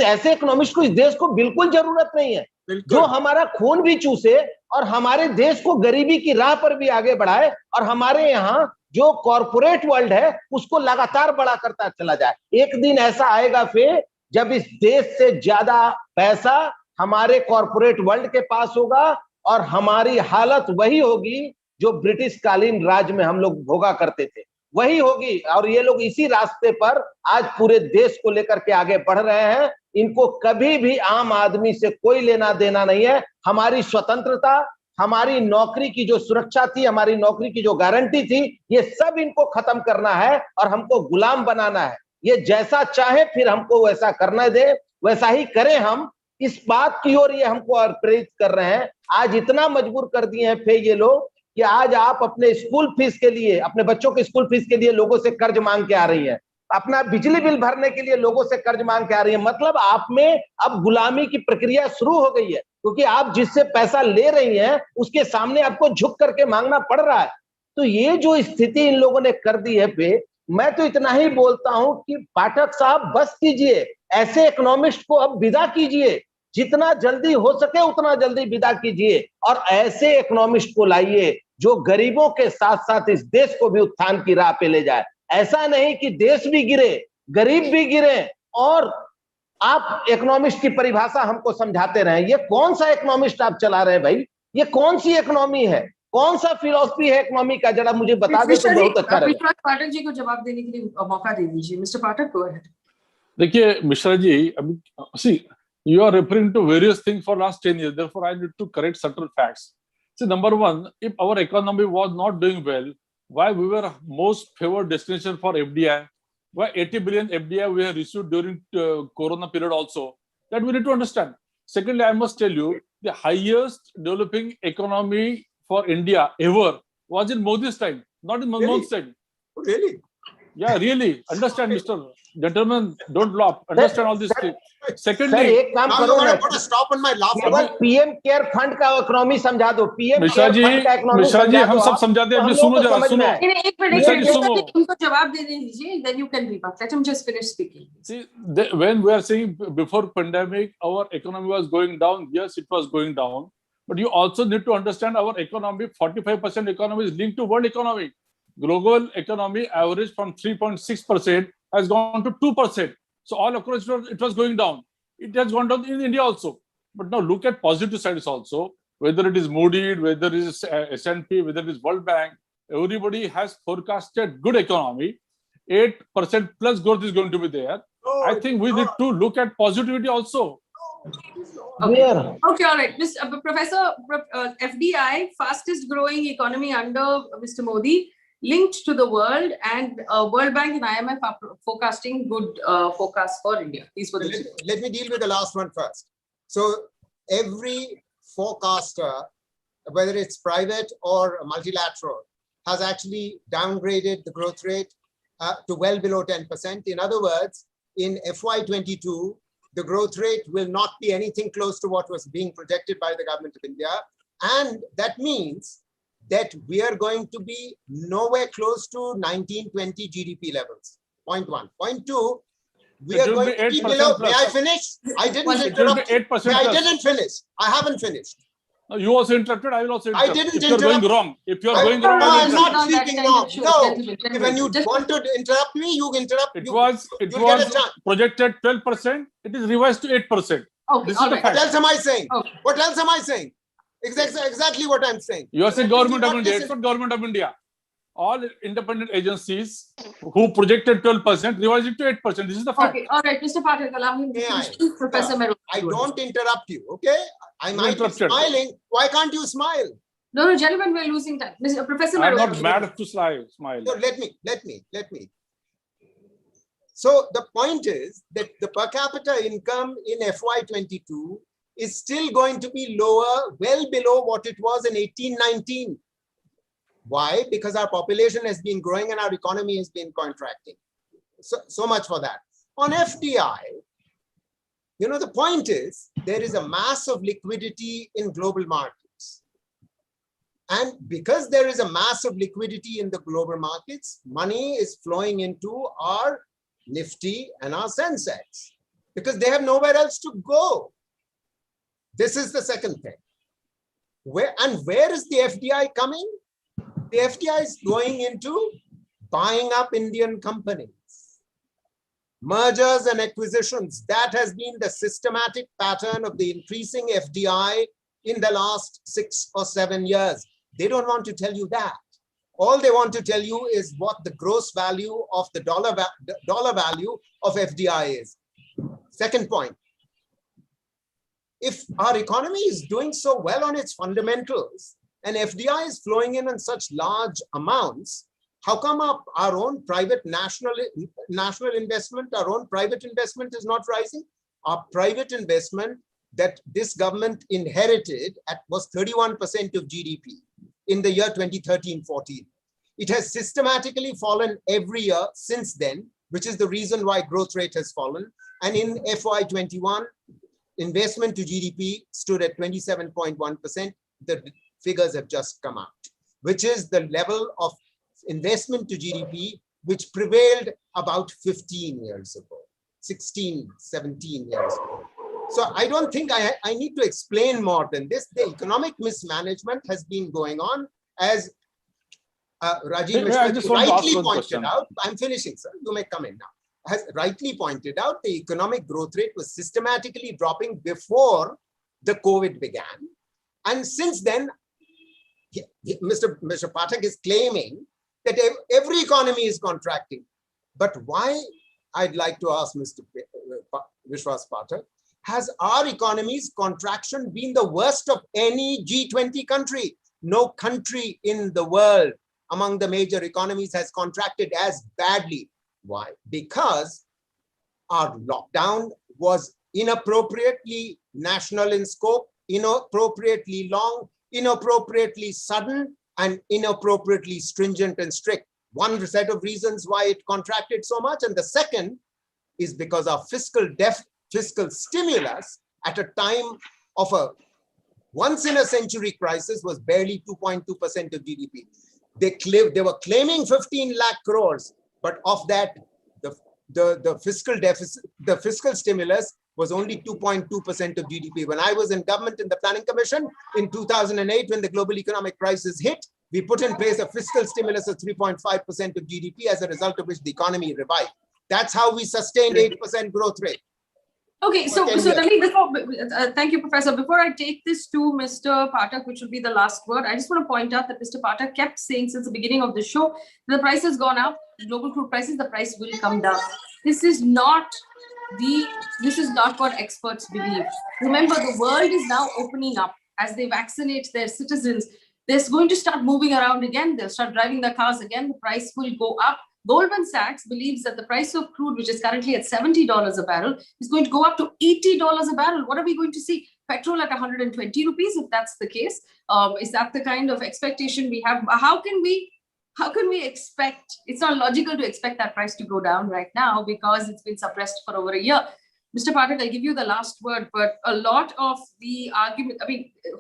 ऐसे इकोनॉमिस्ट को इस देश को बिल्कुल जरूरत नहीं है, जो हमारा खून भी चूसे और हमारे देश को गरीबी की राह पर भी आगे बढ़ाए और हमारे यहाँ जो कॉर्पोरेट वर्ल्ड है उसको लगातार बड़ा करता चला जाए। एक दिन ऐसा आएगा फिर जब इस देश से ज्यादा पैसा हमारे कॉर्पोरेट वर्ल्ड के पास होगा और हमारी हालत वही होगी जो ब्रिटिश कालीन राज में हम लोग भोगा करते थे, वही होगी। और ये लोग इसी रास्ते पर आज पूरे देश को लेकर के आगे बढ़ रहे हैं। इनको कभी भी आम आदमी से कोई लेना देना नहीं है। हमारी स्वतंत्रता, हमारी नौकरी की जो सुरक्षा थी, हमारी नौकरी की जो गारंटी थी, ये सब इनको खत्म करना है और हमको गुलाम बनाना है। ये जैसा चाहे फिर हमको वैसा करना दे, वैसा ही करें। हम इस बात की ओर ये हमको प्रेरित कर रहे हैं। आज इतना मजबूर कर दिए हैं फिर ये लोग कि आज आप अपने स्कूल फीस के लिए, अपने बच्चों के स्कूल फीस के लिए लोगों से कर्ज मांग के आ रही है, अपना बिजली बिल भरने के लिए लोगों से कर्ज मांग के आ रही है। मतलब आप में अब गुलामी की प्रक्रिया शुरू हो गई है, क्योंकि आप जिससे पैसा ले रही हैं उसके सामने आपको झुक करके मांगना पड़ रहा है। तो ये जो स्थिति इन लोगों ने कर दी है पे, मैं तो इतना ही बोलता हूं कि पाठक साहब बस कीजिए, ऐसे इकोनॉमिस्ट को अब विदा कीजिए, जितना जल्दी हो सके उतना जल्दी विदा कीजिए और ऐसे इकोनॉमिस्ट को लाइए जो गरीबों के साथ साथ इस देश को भी उत्थान की राह पे ले जाए। ऐसा नहीं कि देश भी गिरे, गरीब भी गिरे और आप इकोनॉमिस्ट की परिभाषा हमको समझाते रहे। ये कौन सा इकोनॉमिस्ट आप चला रहे हैं भाई? ये कौन सी इकोनॉमी है, कौन सा फिलॉसफी है इकोनॉमी का? जरा मुझे बता दे तो बहुत अच्छा रहेगा। पाठक जी को जवाब देने के लिए मौका दे दीजिए। मिस्टर पाठक, गो अहेड। देखिए मिश्रा जी, अभी सी you are referring to various things for last 10 years, therefore I need to correct certain facts. See, number one, if our economy was not doing well, why we were most favored destination for FDI, why 80 billion FDI we have received during corona period also, that we need to understand. Secondly, I must tell you, the highest developing economy for India ever was in Modi's time, not in Manmohan's time. Really? Yeah, really. Understand, Mr. Gentlemen, don't laugh. Understand all these things. Secondly, एक काम करो ना, put a stop on my laugh. केवल PM care fund का economy समझा दो। PM Mishra ji, हम सब समझाते हैं। अभी सुनो जरा, सुनो। एक मिनट, उनको जवाब दे दीजिए, then you can rebut. Let him just finish speaking. See, when we are saying before pandemic, our economy was going down. Yes, it was going down. But you also need to understand our economy, 45% economy is linked to world economy. Global economy average from 3.6% has gone to 2%. So all across it was going down. It has gone down in India also. But now look at positive sides also. Whether it is Moody's, whether it is S&P, whether it is World Bank, everybody has forecasted good economy. 8% plus growth is going to be there. I think we need to look at positivity also. Okay, all right. Professor, FDI, fastest growing economy under Mr. Modi, linked to the world, and World Bank and IMF are forecasting good forecast for India. These were the Let me deal with the last one first. So every forecaster, whether it's private or multilateral, has actually downgraded the growth rate to well below 10%. In other words, in FY22, the growth rate will not be anything close to what was being projected by the government of India. And that means that we are going to be nowhere close to 1920 GDP levels. Point one. Point two, we are going to be below. May I finish? I didn't interrupt. I didn't finish. I haven't finished. No, you also interrupted. I will also interrupt. I didn't if you're going wrong. If you're going wrong, I'm not speaking wrong. No. When you want to interrupt me, you interrupt. It was projected 12%. It is revised to 8%. Okay, this is the fact. What else am I saying? Okay. What else am I saying? Exactly what I'm saying. You are saying government of India. It's not government of India. all independent agencies who projected 12% revised it to 8%. This is the fact. Okay, all right, Mr. Pathak, allow him to May finish. I? Please, Professor Mehrotra. I don't interrupt you, okay? I You might be interrupted. smiling. Why can't you smile? No, gentlemen, we're losing time. Professor I'm Mehrotra. not mad to smile. No, let me. So the point is that the per capita income in FY22 is still going to be lower, well below what it was in 1819. Why? Because our population has been growing and our economy has been contracting. So much for that. On FDI, the point is there is a mass of liquidity in global markets. And because there is a mass of liquidity in the global markets, money is flowing into our Nifty and our Sensex because they have nowhere else to go. This is the second thing. Where is the FDI coming? The FDI is going into buying up Indian companies. Mergers and acquisitions, that has been the systematic pattern of the increasing FDI in the last 6 or 7 years. They don't want to tell you that. All they want to tell you is what the gross value of the dollar value of FDI is. Second point, if our economy is doing so well on its fundamentals and FDI is flowing in such large amounts, how come our own private national investment, our own private investment is not rising? Our private investment that this government inherited was 31% of GDP in the year 2013-14. It has systematically fallen every year since then, which is the reason why growth rate has fallen. And in FY21, investment to GDP stood at 27.1%. The figures have just come out, which is the level of investment to GDP which prevailed about 15 years ago, 16, 17 years ago. So I don't think I need to explain more than this. The economic mismanagement has been going on, as Rajiv Mishra rightly pointed out. I'm finishing, sir. You may come in now. Has rightly pointed out, the economic growth rate was systematically dropping before the COVID began. And since then, Mr. Pathak is claiming that every economy is contracting. But why, I'd like to ask Mr. Vishwas Pathak, has our economy's contraction been the worst of any G20 country? No country in the world among the major economies has contracted as badly. Why? Because our lockdown was inappropriately national in scope, inappropriately long, inappropriately sudden, and inappropriately stringent and strict. One set of reasons why it contracted so much. And the second is because our fiscal stimulus at a time of a once-in-a-century crisis was barely 2.2% of GDP. They were claiming 15 lakh crores, but of that, the fiscal deficit, the fiscal stimulus was only 2.2% of GDP. When I was in government in the Planning Commission in 2008, when the global economic crisis hit, we put in place a fiscal stimulus of 3.5% of GDP, as a result of which the economy revived. That's how we sustained 8% growth rate. Okay, so let me, thank you, Professor. Before I take this to Mr. Pathak, which will be the last word, I just want to point out that Mr. Pathak kept saying since the beginning of the show, the price has gone up, global crude prices, the price will come down. This is not what experts believe. Remember, the world is now opening up as they vaccinate their citizens. They're going to start moving around again. They'll start driving their cars again. The price will go up. Goldman Sachs believes that the price of crude, which is currently at $70 a barrel, is going to go up to $80 a barrel. What are we going to see? Petrol at 120 rupees, if that's the case. Is that the kind of expectation we have? How can we expect? It's not logical to expect that price to go down right now because it's been suppressed for over a year. Mr. Pathak, I'll give you the last word, but a lot of the argument,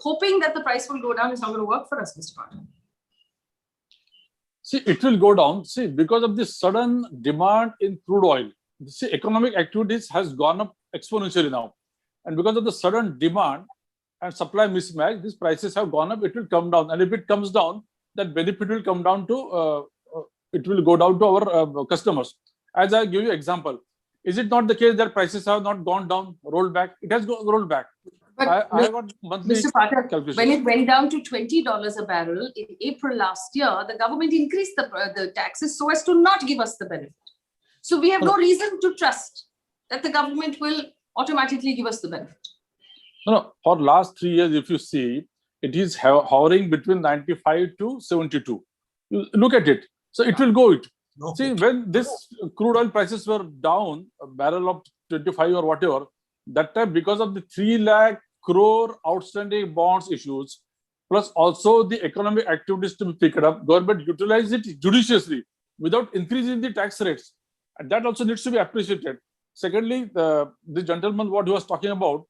hoping that the price will go down is not going to work for us, Mr. Pathak. See, it will go down. See, because of this sudden demand in crude oil, see, economic activities has gone up exponentially now. And because of the sudden demand and supply mismatch, these prices have gone up, it will come down. And if it comes down, that benefit will come down to, it will go down to our customers. As I give you example, is it not the case that prices have not gone down, rolled back? It has rolled back. But I got monthly Mr. Pathak, calculation. when it went down to $20 a barrel in April last year, the government increased the taxes so as to not give us the benefit. So we have no reason to trust that the government will automatically give us the benefit. No, for last 3 years, if you see, it is hovering between 95 to 72. You look at it. So it will go it. No. See, when this crude oil prices were down, a barrel of 25 or whatever, that time because of the 3 lakh crore outstanding bonds issues, plus also the economic activities to be picked up, government utilized it judiciously without increasing the tax rates. And that also needs to be appreciated. Secondly, the gentleman, what he was talking about,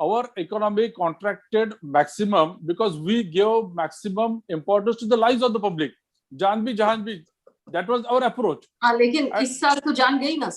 our economy contracted maximum because we gave maximum importance to the lives of the public. Jaan bhi, jahan bhi. That was our approach. लेकिन इस साल तो जान गई ना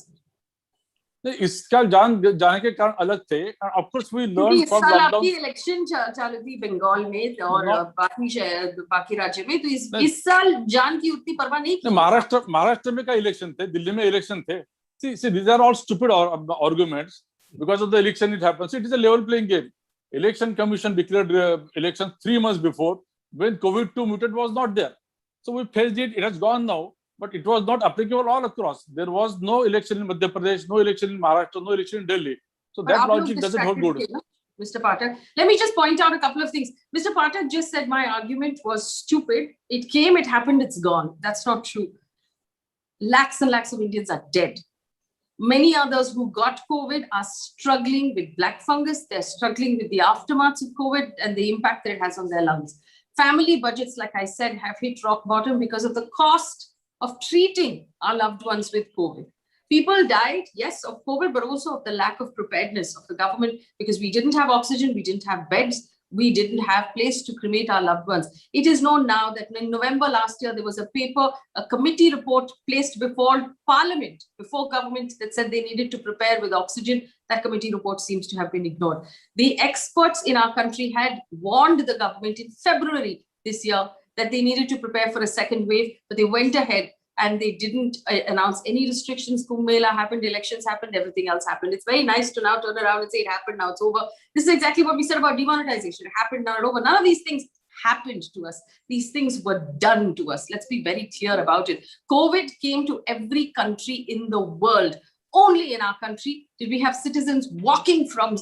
इसका जान जाने के कारण अलग थे. And of course we learned from साल lockdown. आपकी इलेक्शन चालू थी बंगाल में और बाकी राज्य में, तो इस साल जान की उतनी परवाह नहीं की. महाराष्ट्र में का इलेक्शन थे, दिल्ली में इलेक्शन थे. See, these are all stupid arguments. Because of the election, it happens. So it is a level playing game. Election Commission declared election 3 months before when COVID-2 mutant was not there. So we faced it. It has gone now, but it was not applicable all across. There was no election in Madhya Pradesh, no election in Maharashtra, no election in Delhi. So that logic doesn't hold good. Mr. Pathak, let me just point out a couple of things. Mr. Pathak just said my argument was stupid. It came, it happened, it's gone. That's not true. Lakhs and lakhs of Indians are dead. Many others who got COVID are struggling with black fungus. They're struggling with the aftermaths of COVID and the impact that it has on their lungs. Family budgets, like I said, have hit rock bottom because of the cost of treating our loved ones with COVID. People died, yes, of COVID, but also of the lack of preparedness of the government because we didn't have oxygen, we didn't have beds, we didn't have place to cremate our loved ones. It is known now that in November last year, there was a committee report placed before Parliament, before government, that said they needed to prepare with oxygen. That committee report seems to have been ignored. The experts in our country had warned the government in February this year that they needed to prepare for a second wave, but they went ahead and they didn't announce any restrictions. Kumbh Mela happened, elections happened, everything else happened. It's very nice to now turn around and say it happened, now it's over. This is exactly what we said about demonetization. It happened, now it's over. None of these things happened to us. These things were done to us. Let's be very clear about it. COVID came to every country in the world. Only in our country did we have citizens walking from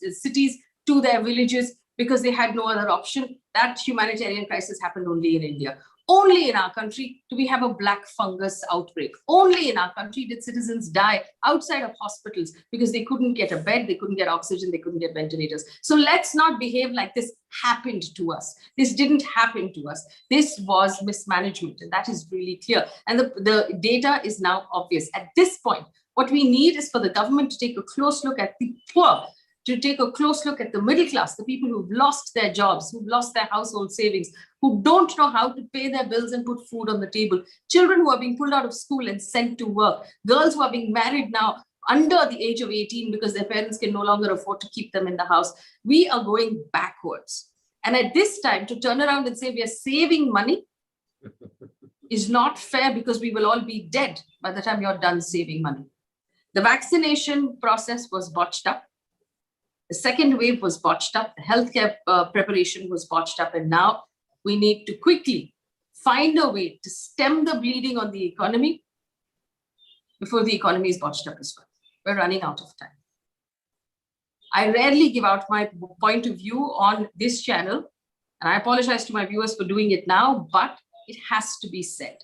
cities to their villages because they had no other option. That humanitarian crisis happened only in India. Only in our country do we have a black fungus outbreak. Only in our country did citizens die outside of hospitals because they couldn't get a bed, they couldn't get oxygen, they couldn't get ventilators. So let's not behave like this happened to us. This didn't happen to us. This was mismanagement, and that is really clear. And the data is now obvious. At this point, what we need is for the government to take a close look at the poor, to take a close look at the middle class, the people who've lost their jobs, who've lost their household savings, who don't know how to pay their bills and put food on the table, children who are being pulled out of school and sent to work, girls who are being married now under the age of 18 because their parents can no longer afford to keep them in the house. We are going backwards. And at this time, to turn around and say we are saving money is not fair because we will all be dead by the time you're done saving money. The vaccination process was botched up. The second wave was botched up. The healthcare preparation was botched up. And now we need to quickly find a way to stem the bleeding on the economy before the economy is botched up as well. We're running out of time. I rarely give out my point of view on this channel, and I apologize to my viewers for doing it now, but it has to be said.